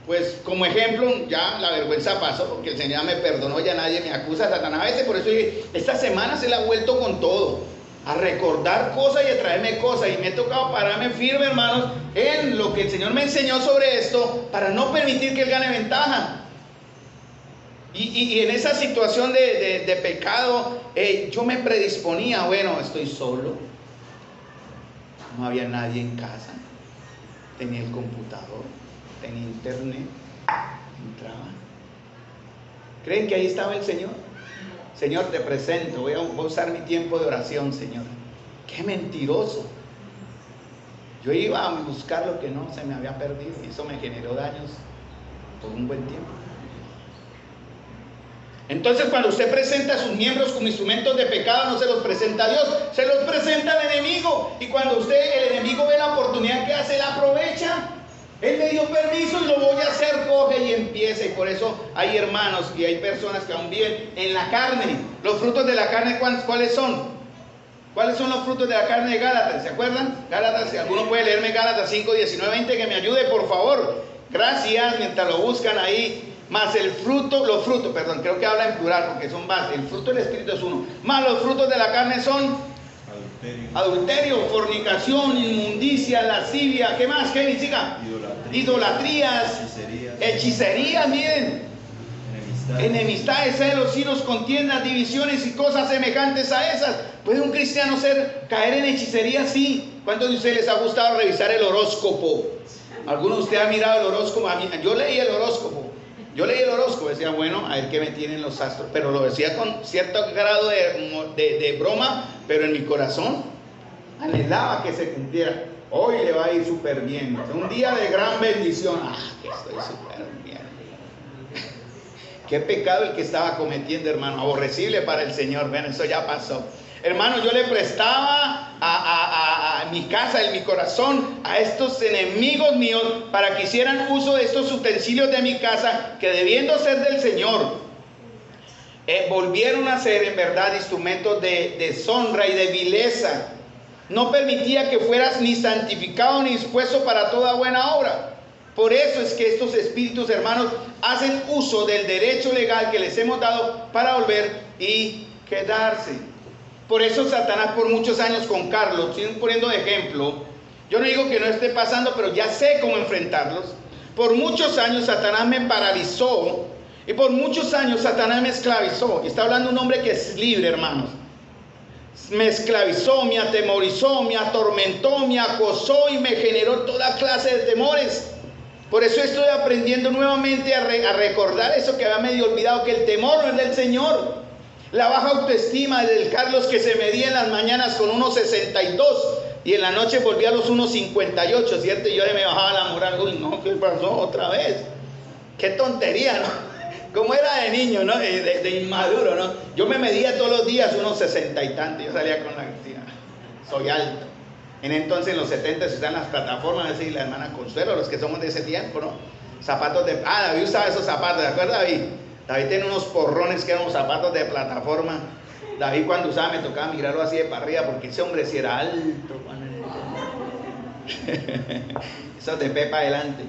pues como ejemplo, ya la vergüenza pasó, porque el Señor me perdonó, ya nadie me acusa, Satanás a veces. Por eso dije, esta semana se la ha vuelto con todo, a recordar cosas y a traerme cosas. Y me he tocado pararme firme, hermanos, en lo que el Señor me enseñó sobre esto, para no permitir que Él gane ventaja. Y en esa situación de pecado, yo me predisponía, bueno, estoy solo, no había nadie en casa, tenía el computador, tenía internet, entraba. ¿Creen que ahí estaba el Señor? Señor, te presento, voy a usar mi tiempo de oración, Señor. ¡Qué mentiroso! Yo iba a buscar lo que no se me había perdido y eso me generó daños por un buen tiempo. Entonces, cuando usted presenta a sus miembros como instrumentos de pecado, no se los presenta a Dios, se los presenta al enemigo. Y cuando el enemigo ve la oportunidad que hace, la aprovecha. Él me dio permiso y lo voy a hacer, coge y empieza. Y por eso hay hermanos y hay personas que aún viven en la carne. Los frutos de la carne, ¿cuáles son? ¿Cuáles son los frutos de la carne de Gálatas? ¿Se acuerdan? Gálatas, si alguno puede leerme Gálatas 5, 19, 20, que me ayude, por favor. Gracias, mientras lo buscan ahí. Más el fruto, creo que habla en plural porque son más. El fruto del Espíritu es uno. Más los frutos de la carne son adulterio, fornicación, inmundicia, lascivia. ¿Qué más? ¿Qué siga? Idolatrías, hechicerías, miren. Enemistades, celos, iros, contiendas, divisiones y cosas semejantes a esas. ¿Puede un cristiano caer en hechicería? Sí. ¿Cuántos de ustedes les ha gustado revisar el horóscopo? ¿Alguno de ustedes ha mirado el horóscopo? Yo leí el horóscopo. Decía, bueno, a ver qué me tienen los astros. Pero lo decía con cierto grado de broma, pero en mi corazón anhelaba que se cumpliera. Hoy le va a ir súper bien. Un día de gran bendición. Que estoy súper bien. Qué pecado el que estaba cometiendo, hermano. Aborrecible para el Señor. Bueno, eso ya pasó. Hermano, yo le prestaba a mi casa, en mi corazón, a estos enemigos míos para que hicieran uso de estos utensilios de mi casa que, debiendo ser del Señor, volvieron a ser en verdad instrumentos de deshonra y de vileza. No permitía que fueras ni santificado ni dispuesto para toda buena obra. Por eso es que estos espíritus, hermanos, hacen uso del derecho legal que les hemos dado para volver y quedarse. Por eso Satanás por muchos años con Carlos, estoy poniendo de ejemplo, yo no digo que no esté pasando, pero ya sé cómo enfrentarlos. Por muchos años Satanás me paralizó y por muchos años Satanás me esclavizó. Y está hablando un hombre que es libre, hermanos. Me esclavizó, me atemorizó, me atormentó, me acosó y me generó toda clase de temores. Por eso estoy aprendiendo nuevamente a recordar eso que había medio olvidado, que el temor no es del Señor. La baja autoestima del Carlos, que se medía en las mañanas con 1,62 y en la noche volvía a los 1,58, ¿cierto? Y yo me bajaba la moral. Uy, no, ¿qué pasó otra vez? Qué tontería, ¿no? Como era de niño, ¿no? De inmaduro, ¿no? Yo me medía todos los días 1,60 y tanto. Yo salía con la cristina. Soy alto. En entonces, en los 70 se usan las plataformas, así la hermana Consuelo, los que somos de ese tiempo, ¿no? Zapatos de... David usaba esos zapatos, ¿de acuerdo, David? David tiene unos porrones que eran unos zapatos de plataforma. David cuando usaba me tocaba mirarlo así de para arriba, porque ese hombre sí era alto. Eso de pepa adelante.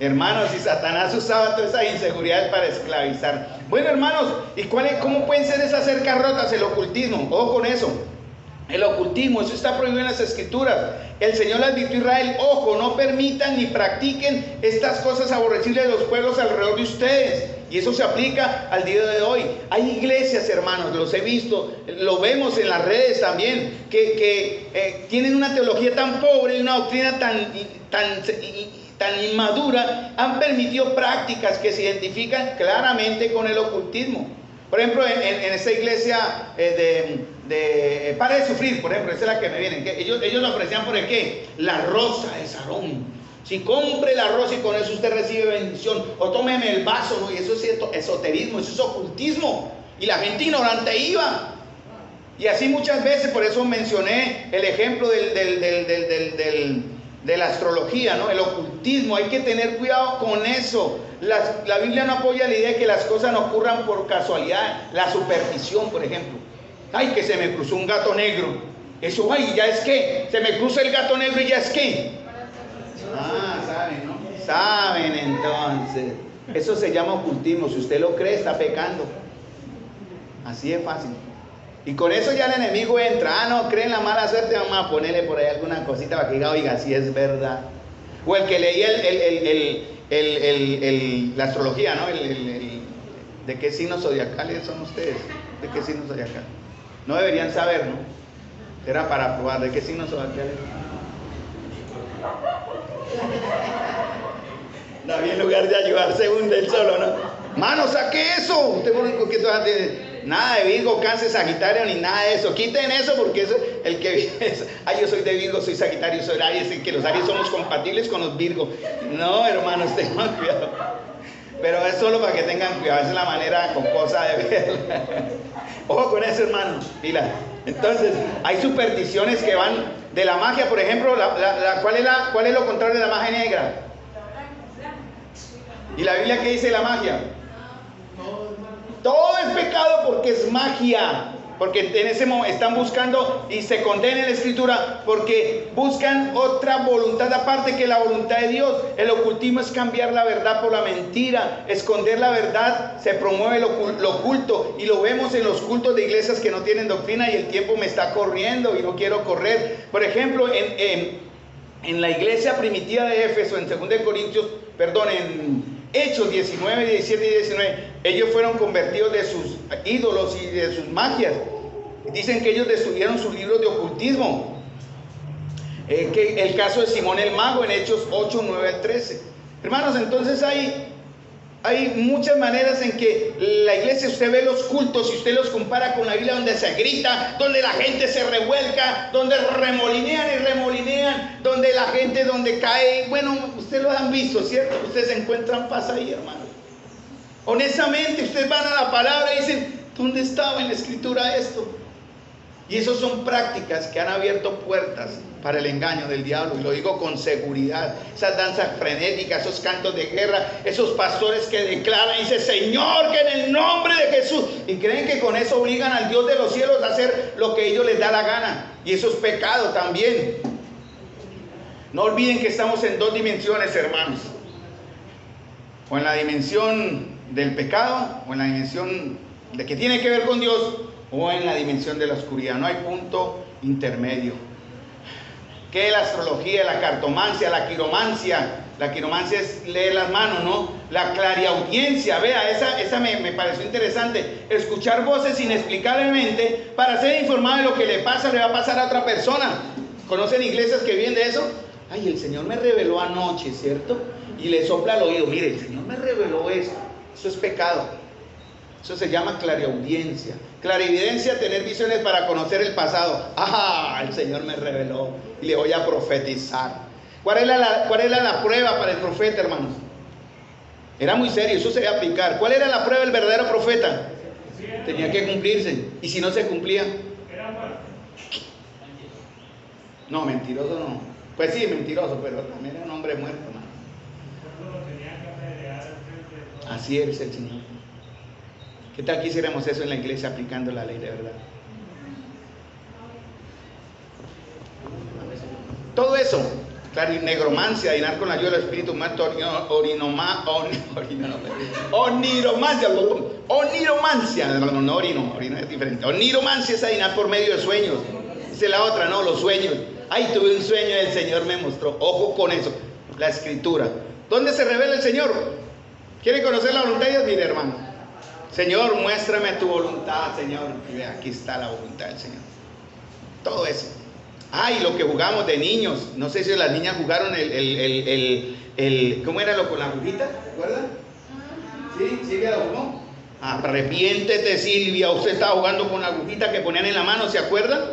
Hermanos, y Satanás usaba todas esas inseguridades para esclavizar. Bueno, hermanos, ¿y cómo pueden ser esas cercas rotas? El ocultismo, ojo con eso. El ocultismo, eso está prohibido en las Escrituras. El Señor le advirtió a Israel: ojo, no permitan ni practiquen estas cosas aborrecibles de los pueblos alrededor de ustedes. Y eso se aplica al día de hoy. Hay iglesias, hermanos, los he visto, lo vemos en las redes también, que tienen una teología tan pobre y una doctrina tan inmadura, han permitido prácticas que se identifican claramente con el ocultismo. Por ejemplo, en esta iglesia de Pare de Sufrir, por ejemplo, esa es la que me viene. Que ellos ofrecían por el qué, la rosa de Sarón. Si compre la rosa y con eso usted recibe bendición, o tómeme el vaso, ¿no? Y eso es cierto, esoterismo, eso es ocultismo. Y la gente ignorante iba. Y así muchas veces, por eso mencioné el ejemplo de la astrología, ¿no? El ocultismo, hay que tener cuidado con eso. La Biblia no apoya la idea de que las cosas no ocurran por casualidad. La superstición, por ejemplo. Ay, que se me cruzó un gato negro. Eso, ay, ya es que, se me cruza el gato negro y ya es que. Saben, ¿no? Saben entonces. Eso se llama ocultismo. Si usted lo cree, está pecando. Así es fácil. Y con eso ya el enemigo entra. No, creen la mala suerte, vamos a ponerle por ahí alguna cosita para que diga, oiga, si es verdad. O el que leía la astrología, ¿no? ¿De qué signos zodiacales son ustedes? ¿De qué signos zodiacales? No deberían saber, ¿no? Era para probar. ¿De qué signos zodiacales? David, en lugar de ayudarse, hunde él solo, ¿no? Mano, saque eso. Usted pone un poquito de nada de Virgo, Cáncer, Sagitario, ni nada de eso. Quiten eso, porque eso, el que yo soy de Virgo, soy Sagitario, soy Aries, y que los Aries somos compatibles con los Virgo. No, hermanos, tengan cuidado. Pero es solo para que tengan cuidado. Esa es la manera jocosa de verla. Ojo con eso, hermano. Mira. Entonces, hay supersticiones que van de la magia, por ejemplo. ¿Cuál es lo contrario de la magia negra? ¿Y la Biblia qué dice de la magia? Todo es pecado porque es magia. Porque en ese momento están buscando, y se condena en la Escritura, porque buscan otra voluntad aparte que la voluntad de Dios. El ocultismo es cambiar la verdad por la mentira, esconder la verdad. Se promueve lo oculto, y lo vemos en los cultos de iglesias que no tienen doctrina, y el tiempo me está corriendo y no quiero correr. Por ejemplo, en la iglesia primitiva de Éfeso, en Hechos 19, 17 y 19, ellos fueron convertidos de sus ídolos y de sus magias. Dicen que ellos destruyeron sus libros de ocultismo. Que el caso de Simón el Mago en Hechos 8, 9 al 13. Hermanos, entonces hay muchas maneras en que la iglesia, usted ve los cultos y usted los compara con la Biblia, donde se grita, donde la gente se revuelca, donde remolinean y remolinean, donde la gente, donde cae. Bueno, ustedes lo han visto, ¿cierto? Ustedes se encuentran paz ahí, hermanos. Honestamente, ustedes van a la palabra y dicen, ¿dónde estaba en la escritura esto? Y eso son prácticas que han abierto puertas para el engaño del diablo, y lo digo con seguridad. Esas danzas frenéticas, esos cantos de guerra, esos pastores que declaran y dicen, Señor, que en el nombre de Jesús, y creen que con eso obligan al Dios de los cielos a hacer lo que ellos les da la gana, y eso es pecado también. No olviden que estamos en dos dimensiones, hermanos: o en la dimensión del pecado, o en la dimensión de que tiene que ver con Dios, o en la dimensión de la oscuridad. No hay punto intermedio. ¿Qué es la astrología, la cartomancia, la quiromancia? La quiromancia es leer las manos, ¿no? La clariaudiencia, vea, esa me pareció interesante. Escuchar voces inexplicablemente para ser informado de lo que le pasa, le va a pasar a otra persona. ¿Conocen iglesias que viven de eso? Ay, el Señor me reveló anoche, ¿cierto? Y le sopla al oído, mire, el Señor me reveló esto. Eso es pecado. Eso se llama clariaudiencia. Clarividencia, tener visiones para conocer el pasado. Ah, el Señor me reveló y le voy a profetizar. ¿Cuál era la prueba para el profeta, hermanos? Era muy serio, eso se debe aplicar. ¿Cuál era la prueba del verdadero profeta? Tenía que cumplirse. ¿Y si no se cumplía? No, mentiroso no. Pues sí, mentiroso, pero también era un hombre muerto, hermano. Así es el Señor. ¿Qué tal quisiéramos eso en la iglesia, aplicando la ley de verdad? Todo eso, claro, negromancia, adivinar con la ayuda del Espíritu Santo, orino es diferente. Oniromancia es adivinar por medio de sueños. Esa es la otra, no, los sueños. Ay, tuve un sueño y el Señor me mostró. Ojo con eso, la escritura. ¿Dónde se revela el Señor? ¿Quiere conocer la voluntad de Dios? Mire, hermano. Señor, muéstrame tu voluntad, Señor. Y aquí está la voluntad del Señor. Todo eso. Ay, lo que jugamos de niños. No sé si las niñas jugaron ¿cómo era lo con la agujita? ¿Recuerdan? ¿Sí? ¿Silvia lo jugó? Arrepiéntete, Silvia. Usted estaba jugando con la agujita que ponían en la mano, ¿se acuerdan?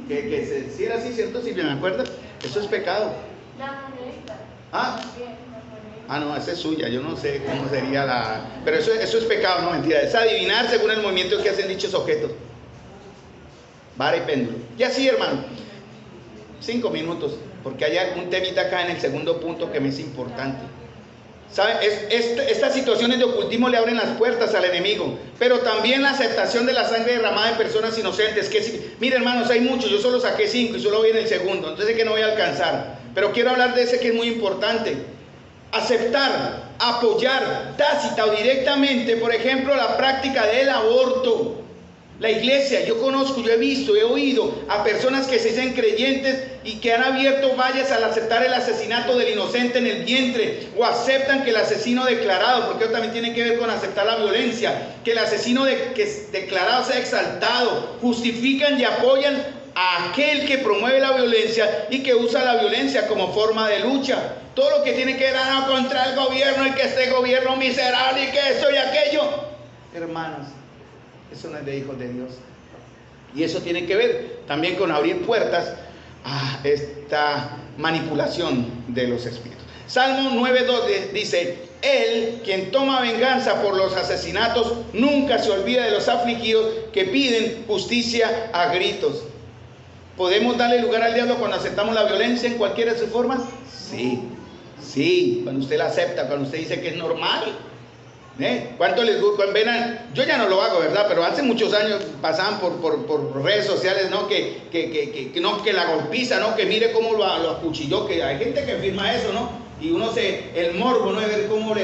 Si era así, ¿cierto, Silvia? ¿Me acuerdas? Eso es pecado. La monedita. No, esa es suya, yo no sé cómo sería la... Pero eso es pecado, no, mentira. Es adivinar según el movimiento que hacen dichos objetos. Vara y péndulo. Y así, hermano, 5 minutos, porque hay un temita acá en el segundo punto que me es importante. ¿Saben? Estas situaciones de ocultismo le abren las puertas al enemigo, pero también la aceptación de la sangre derramada de personas inocentes. Mire, hermanos, hay muchos, yo solo saqué 5 y solo voy en el segundo, entonces sé que no voy a alcanzar. Pero quiero hablar de ese que es muy importante. Aceptar, apoyar, tácita o directamente, por ejemplo, la práctica del aborto. La iglesia, yo conozco, yo he visto, he oído a personas que se dicen creyentes y que han abierto vallas al aceptar el asesinato del inocente en el vientre, o aceptan que el asesino declarado, porque eso también tiene que ver con aceptar la violencia, que el asesino declarado sea exaltado, justifican y apoyan a aquel que promueve la violencia y que usa la violencia como forma de lucha. Todo lo que tiene que ver contra el gobierno y que este gobierno miserable y que esto y aquello. Hermanos, eso no es de hijos de Dios. Y eso tiene que ver también con abrir puertas a esta manipulación de los espíritus. Salmo 9:2 dice: Él, quien toma venganza por los asesinatos, nunca se olvida de los afligidos que piden justicia a gritos. ¿Podemos darle lugar al diablo cuando aceptamos la violencia en cualquiera de sus formas? Sí, cuando usted la acepta, cuando usted dice que es normal. ¿Cuánto les gusta? Yo ya no lo hago, ¿verdad? Pero hace muchos años pasaban por redes sociales, ¿no? Que la golpiza, ¿no? Que mire cómo lo acuchilló, que hay gente que firma eso, ¿no? Y el morbo, ¿no? De ver cómo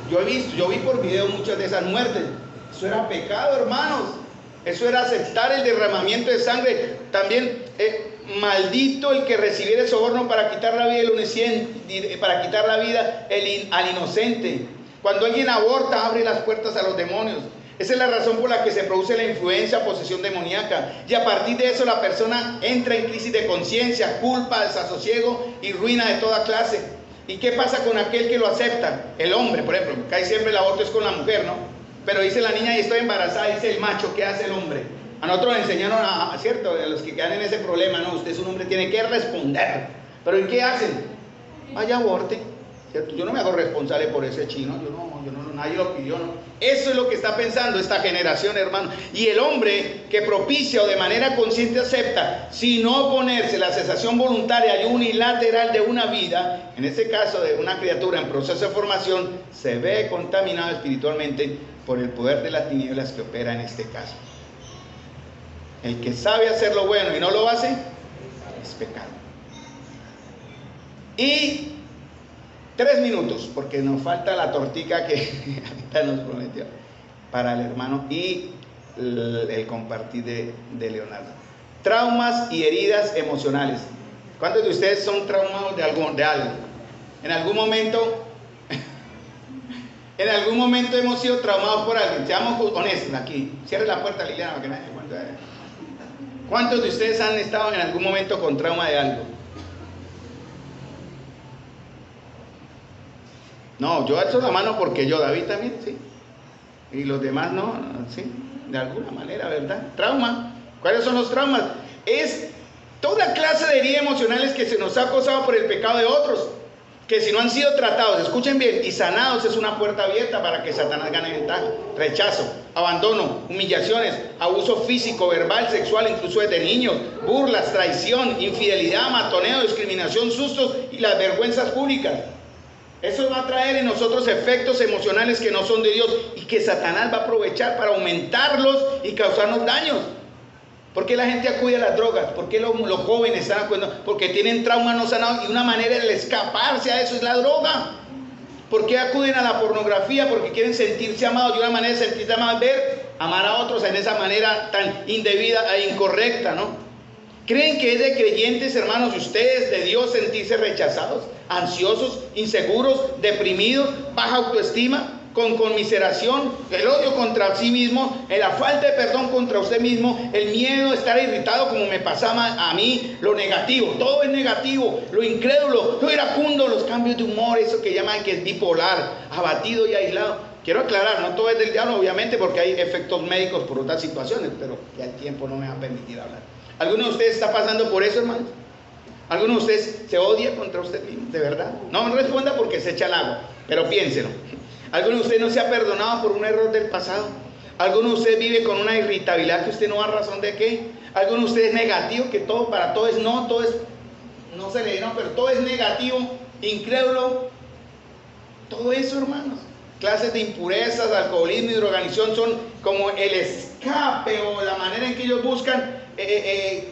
yo vi por video muchas de esas muertes. Eso era pecado, hermanos. Eso era aceptar el derramamiento de sangre. También, maldito el que recibiere soborno para quitar la vida al inocente. Cuando alguien aborta, abre las puertas a los demonios. Esa es la razón por la que se produce la influencia, posesión demoníaca. Y a partir de eso la persona entra en crisis de conciencia, culpa, desasosiego y ruina de toda clase. ¿Y qué pasa con aquel que lo acepta? El hombre, por ejemplo, casi siempre el aborto es con la mujer, ¿no? Pero dice la niña y estoy embarazada, dice el macho, ¿qué hace el hombre? A nosotros nos enseñaron, ¿cierto? A los que quedan en ese problema, no, usted es un hombre, tiene que responder. ¿Pero ¿y qué hacen? Vaya, aborte, ¿cierto? Yo no me hago responsable por ese chino, nadie lo pidió, ¿no? Eso es lo que está pensando esta generación, hermano. Y el hombre que propicia o de manera consciente acepta, sin oponerse, la cesación voluntaria y unilateral de una vida, en este caso de una criatura en proceso de formación, se ve contaminado espiritualmente por el poder de las tinieblas que opera en este caso. El que sabe hacer lo bueno y no lo hace, es pecado. Y 3 minutos, porque nos falta la tortica que nos prometió para el hermano y el compartir de Leonardo. Traumas y heridas emocionales. ¿Cuántos de ustedes son traumados de algo? En algún momento hemos sido traumados por alguien. Seamos honestos aquí. Cierre la puerta, Liliana, para que nadie cuente. ¿Cuántos de ustedes han estado en algún momento con trauma de algo? No, yo alzo la mano porque yo, David también, sí. Y los demás no, sí, de alguna manera, ¿verdad? Trauma. ¿Cuáles son los traumas? Es toda clase de heridas emocionales que se nos ha causado por el pecado de otros, que si no han sido tratados, escuchen bien, y sanados, es una puerta abierta para que Satanás gane ventaja. Rechazo, abandono, humillaciones, abuso físico, verbal, sexual, incluso desde niños, burlas, traición, infidelidad, matoneo, discriminación, sustos y las vergüenzas públicas. Eso va a traer en nosotros efectos emocionales que no son de Dios y que Satanás va a aprovechar para aumentarlos y causarnos daños. ¿Por qué la gente acude a las drogas? ¿Por qué los jóvenes están acudiendo? Porque tienen traumas no sanados y una manera de escaparse a eso es la droga. ¿Por qué acuden a la pornografía? Porque quieren sentirse amados. Y una manera de sentirse amados es ver, amar a otros en esa manera tan indebida e incorrecta, ¿no? ¿Creen que es de creyentes, hermanos, ustedes, de Dios, sentirse rechazados, ansiosos, inseguros, deprimidos, baja autoestima, con conmiseración, el odio contra sí mismo, la falta de perdón contra usted mismo, el miedo, estar irritado como me pasaba a mí, lo negativo, todo es negativo, lo incrédulo, lo iracundo, los cambios de humor, eso que llaman que es bipolar, abatido y aislado? Quiero aclarar, no todo es del diablo, obviamente, porque hay efectos médicos por otras situaciones, pero ya el tiempo no me va a permitir hablar. ¿Alguno de ustedes está pasando por eso, hermanos? ¿Alguno de ustedes se odia contra usted mismo, de verdad? No responda porque se echa al agua, pero piénselo. ¿Alguno de ustedes no se ha perdonado por un error del pasado? ¿Alguno de ustedes vive con una irritabilidad que usted no da razón de qué? ¿Alguno de ustedes es negativo, que todo para todo es no, todo es, no se le no, pero todo es negativo, incrédulo? Todo eso, hermanos. Clases de impurezas, alcoholismo y drogadicción son como el escape o la manera en que ellos buscan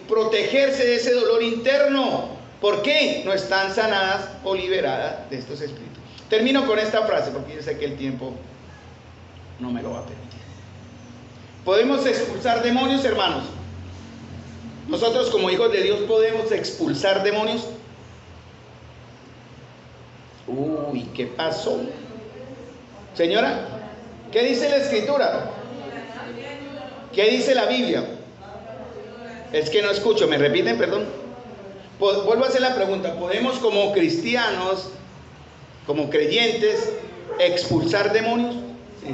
protegerse de ese dolor interno. ¿Por qué? No están sanadas o liberadas de estos espíritus. Termino con esta frase porque yo sé que el tiempo no me lo va a permitir. ¿Podemos expulsar demonios, hermanos? Nosotros como hijos de Dios podemos expulsar demonios. Uy, ¿qué pasó? Señora, ¿qué dice la Escritura? ¿Qué dice la Biblia? Es que no escucho, ¿me repiten? Perdón. Vuelvo a hacer la pregunta. ¿Podemos como cristianos, como creyentes, expulsar demonios? Sí.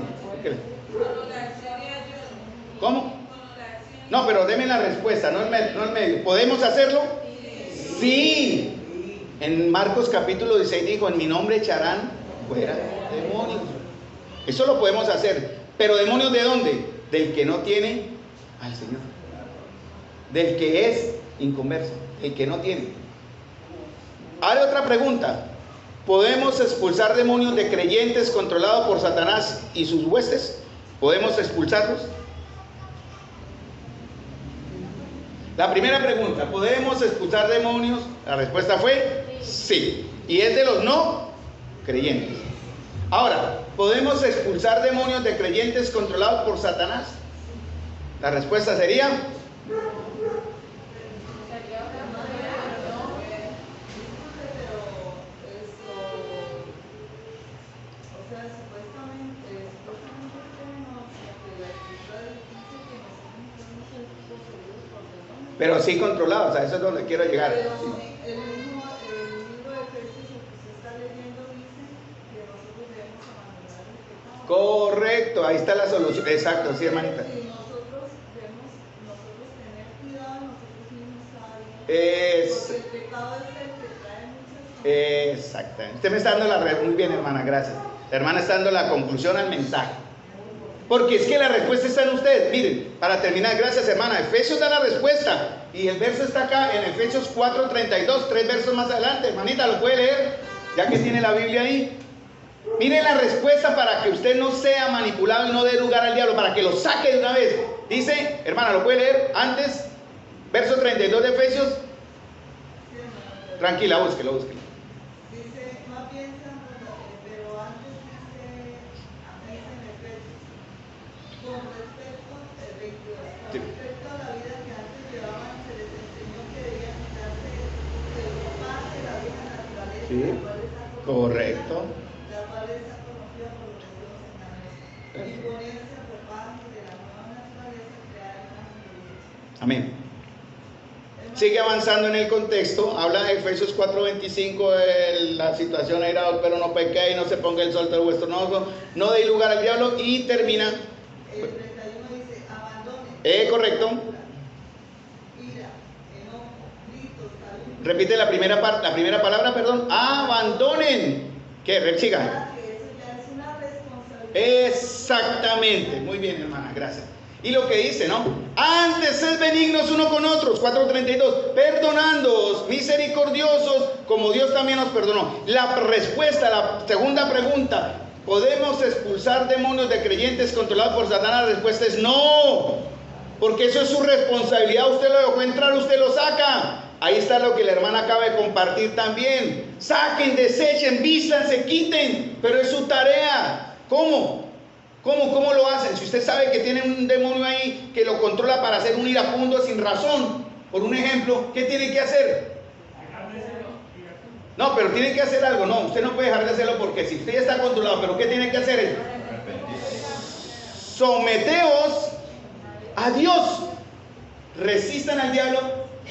¿Cómo? No, pero deme la respuesta, no el medio. ¿Podemos hacerlo? Sí. En Marcos capítulo 16 dijo, en mi nombre echarán fuera demonios. Eso lo podemos hacer. ¿Pero demonios de dónde? Del que no tiene al Señor. Del que es inconverso, el que no tiene. Ahora otra pregunta. ¿Podemos expulsar demonios de creyentes controlados por Satanás y sus huestes? ¿Podemos expulsarlos? La primera pregunta, ¿podemos expulsar demonios? La respuesta fue sí. Y es de los no creyentes. Ahora, ¿podemos expulsar demonios de creyentes controlados por Satanás? La respuesta sería pero sí controlados, a eso es donde quiero llegar. Pero el libro de Efesios, el que se está leyendo, dice que nosotros debemos abandonar el pecado. Correcto, ahí está la solución. Exacto, sí, hermanita. Y nosotros debemos tener cuidado nosotros mismos cada día. Porque el pecado es el que trae muchas cosas. Exactamente. Usted me está dando la respuesta. Muy bien, hermana, gracias. La hermana está dando la conclusión al mensaje. Porque es que la respuesta está en ustedes. Miren, para terminar, gracias, hermana. Efesios da la respuesta. Y el verso está acá en Efesios 4:32, 3 versos más adelante. Hermanita, ¿lo puede leer? Ya que tiene la Biblia ahí. Miren la respuesta para que usted no sea manipulado y no dé lugar al diablo, para que lo saque de una vez. Dice, hermana, ¿lo puede leer? Antes, verso 32 de Efesios. Tranquila, búsquelo. Dice, más bien, pero antes dice en Efesios, con respecto a la vida que antes llevaban, se les enseñó que debían quitarse el ropaje de la vieja naturaleza, Sí, la cual está correcto. La cual está conocida por los deseos engañosos, y ponerse el ropaje de la nueva naturaleza creada en imagen de Dios. Amén. Sigue avanzando en el contexto, habla de Efesios 4:25, la situación airado, pero no pequéis, no se ponga el sol de vuestro enojo, no deis lugar al diablo, y termina. El 31 dice, abandonen. Correcto. Ira, enojo, gritos, calumnias. Repite la primera palabra, perdón. Abandonen. ¿Qué? Siga. Que eso ya es una responsabilidad. Exactamente. Muy bien, hermana, gracias. Y lo que dice, ¿no? Antes sed benignos uno con otros, 4:32, perdonándoos, misericordiosos, como Dios también nos perdonó. La respuesta, la segunda pregunta, ¿podemos expulsar demonios de creyentes controlados por Satanás? La respuesta es no, porque eso es su responsabilidad. Usted lo dejó entrar, usted lo saca. Ahí está lo que la hermana acaba de compartir también. Saquen, desechen, vístanse, quiten, pero es su tarea. ¿Cómo lo hacen? Si usted sabe que tiene un demonio ahí que lo controla para hacer un iracundo sin razón, por un ejemplo, ¿qué tiene que hacer? No, pero tiene que hacer algo. No, usted no puede dejar de hacerlo, porque si usted ya está controlado, ¿pero qué tiene que hacer? Someteos a Dios. Resistan al diablo,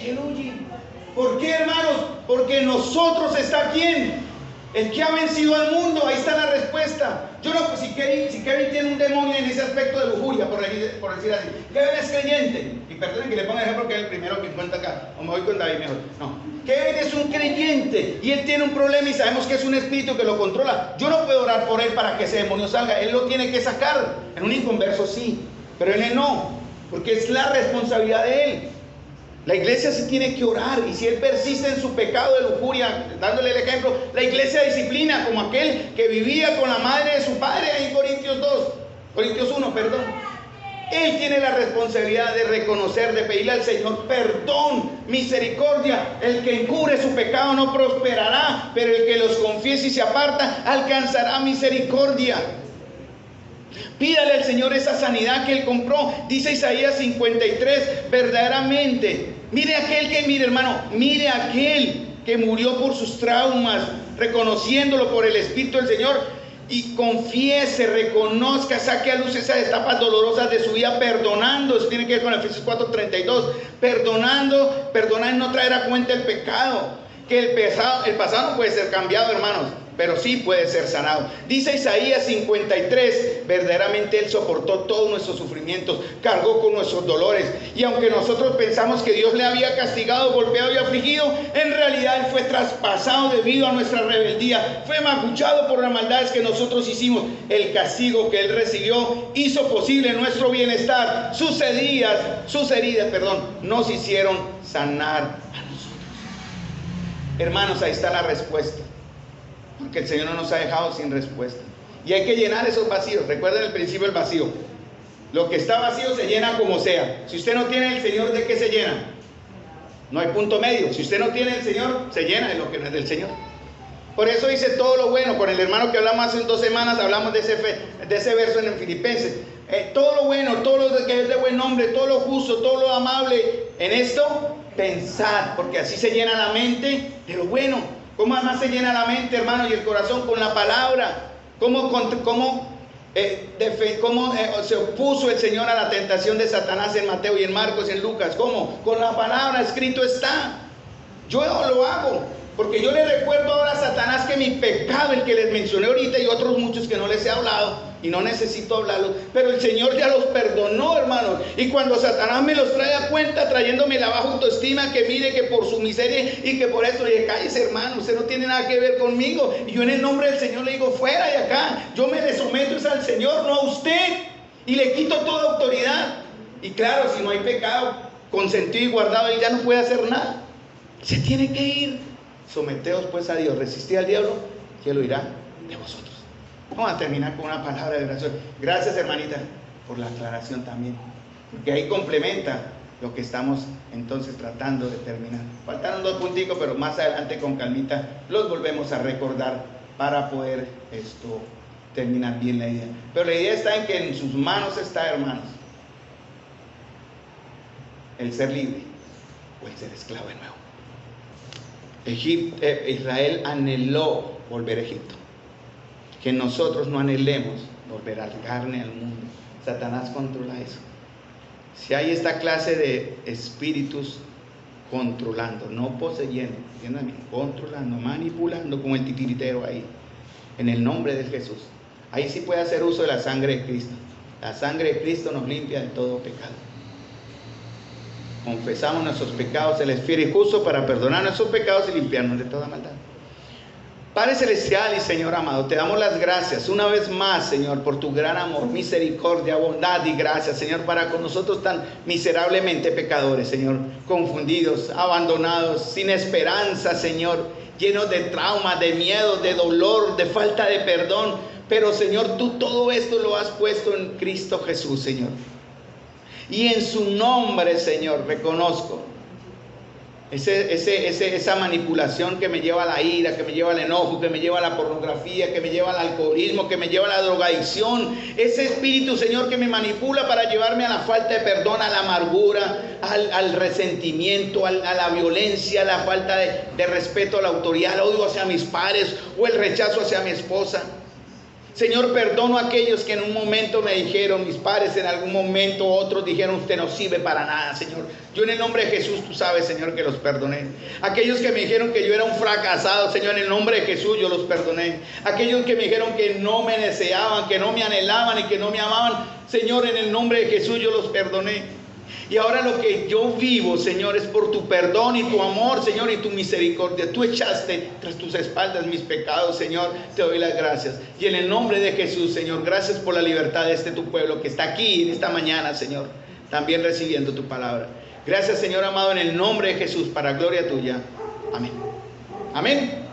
él huye. ¿Por qué, hermanos? Porque nosotros está ¿quién? El que ha vencido al mundo. Ahí está la respuesta. Yo no, pues si Kevin tiene un demonio en ese aspecto de lujuria, por decir así, Kevin es creyente, y perdonen que le ponga ejemplo, que es el primero que cuenta acá, o me voy con David mejor. No, Kevin es un creyente y él tiene un problema y sabemos que es un espíritu que lo controla. Yo no puedo orar por él para que ese demonio salga, él lo tiene que sacar. En un inconverso sí, pero en él no, porque es la responsabilidad de él. La iglesia sí tiene que orar, y si él persiste en su pecado de lujuria, dándole el ejemplo, la iglesia disciplina, como aquel que vivía con la madre de su padre en Corintios 1, perdón. Él tiene la responsabilidad de reconocer, de pedirle al Señor perdón, misericordia. El que encubre su pecado no prosperará, pero el que los confiese y se aparta alcanzará misericordia. Pídale al Señor esa sanidad que Él compró. Dice Isaías 53, verdaderamente. Mire hermano, mire aquel que murió por sus traumas, reconociéndolo por el Espíritu del Señor, y confiese, reconozca, saque a luz esas etapas dolorosas de su vida, perdonando. Eso tiene que ver con Efesios 4:32. Perdonando no traer a cuenta el pecado. Que el pasado no puede ser cambiado, hermanos, pero sí puede ser sanado. Dice Isaías 53, verdaderamente Él soportó todos nuestros sufrimientos, cargó con nuestros dolores, y aunque nosotros pensamos que Dios le había castigado, golpeado y afligido, en realidad Él fue traspasado debido a nuestra rebeldía, fue magullado por las maldades que nosotros hicimos. El castigo que Él recibió hizo posible nuestro bienestar. Sus heridas, nos hicieron sanar a nosotros. Hermanos, ahí está la respuesta. Porque el Señor no nos ha dejado sin respuesta. Y hay que llenar esos vacíos. Recuerden el principio del vacío. Lo que está vacío se llena como sea. Si usted no tiene el Señor, ¿de qué se llena? No hay punto medio. Si usted no tiene el Señor, se llena de lo que no es del Señor. Por eso dice todo lo bueno. Con el hermano que hablamos hace 2 semanas, hablamos de ese verso en el Filipenses. Todo lo bueno, todo lo que es de buen nombre, todo lo justo, todo lo amable. En esto, pensad, porque así se llena la mente de lo bueno. ¿Cómo además se llena la mente, hermano, y el corazón? Con la palabra. ¿Cómo ¿Cómo se opuso el Señor a la tentación de Satanás en Mateo y en Marcos y en Lucas? ¿Cómo? Con la palabra, escrito está. Yo lo hago, porque yo le recuerdo ahora a Satanás que mi pecado, el que les mencioné ahorita y otros muchos que no les he hablado y no necesito hablarlos, pero el Señor ya los perdonó, hermanos. Y cuando Satanás me los trae a cuenta, trayéndome la baja autoestima, que mire que por su miseria y que por eso, le dije, cállese, hermano, usted no tiene nada que ver conmigo. Y yo en el nombre del Señor le digo, fuera de acá, yo me le someto es al Señor, no a usted, y le quito toda autoridad. Y claro, si no hay pecado consentido y guardado, él ya no puede hacer nada. Se tiene que ir. Someteos pues a Dios, resistid al diablo, que lo irá de vosotros. Vamos a terminar con una palabra de oración. Gracias, hermanita, por la aclaración también, porque ahí complementa lo que estamos entonces tratando de terminar. Faltaron 2 punticos, pero más adelante con calmita los volvemos a recordar para poder terminar bien la idea. Pero la idea está en que en sus manos está, hermanos, el ser libre o el ser esclavo de nuevo. Israel anheló volver a Egipto. Que nosotros no anhelemos volver a la carne, al mundo. Satanás controla eso. Si hay esta clase de espíritus controlando, no poseyendo, ¿entiendan? Controlando, manipulando como el titiritero ahí, en el nombre de Jesús, ahí sí puede hacer uso de la sangre de Cristo. La sangre de Cristo nos limpia de todo pecado. Confesamos nuestros pecados, Él es fiel y justo para perdonar nuestros pecados y limpiarnos de toda maldad. Padre celestial y Señor amado, te damos las gracias una vez más, Señor, por tu gran amor, misericordia, bondad y gracia, Señor, para con nosotros tan miserablemente pecadores, Señor, confundidos, abandonados, sin esperanza, Señor, llenos de traumas, de miedo, de dolor, de falta de perdón. Pero, Señor, tú todo esto lo has puesto en Cristo Jesús, Señor. Y en su nombre, Señor, reconozco esa manipulación que me lleva a la ira, que me lleva al enojo, que me lleva a la pornografía, que me lleva al alcoholismo, que me lleva a la drogadicción. Ese espíritu, Señor, que me manipula para llevarme a la falta de perdón, a la amargura, al resentimiento, a la violencia, a la falta de respeto a la autoridad, al odio hacia mis padres o el rechazo hacia mi esposa. Señor, perdono a aquellos que en un momento me dijeron, mis padres en algún momento, otros dijeron, usted no sirve para nada, Señor. Yo en el nombre de Jesús, tú sabes, Señor, que los perdoné. Aquellos que me dijeron que yo era un fracasado, Señor, en el nombre de Jesús, yo los perdoné. Aquellos que me dijeron que no me deseaban, que no me anhelaban y que no me amaban, Señor, en el nombre de Jesús, yo los perdoné. Y ahora lo que yo vivo, Señor, es por tu perdón y tu amor, Señor, y tu misericordia. Tú echaste tras tus espaldas mis pecados, Señor. Te doy las gracias. Y en el nombre de Jesús, Señor, gracias por la libertad de tu pueblo que está aquí en esta mañana, Señor, también recibiendo tu palabra. Gracias, Señor amado, en el nombre de Jesús, para gloria tuya. Amén. Amén.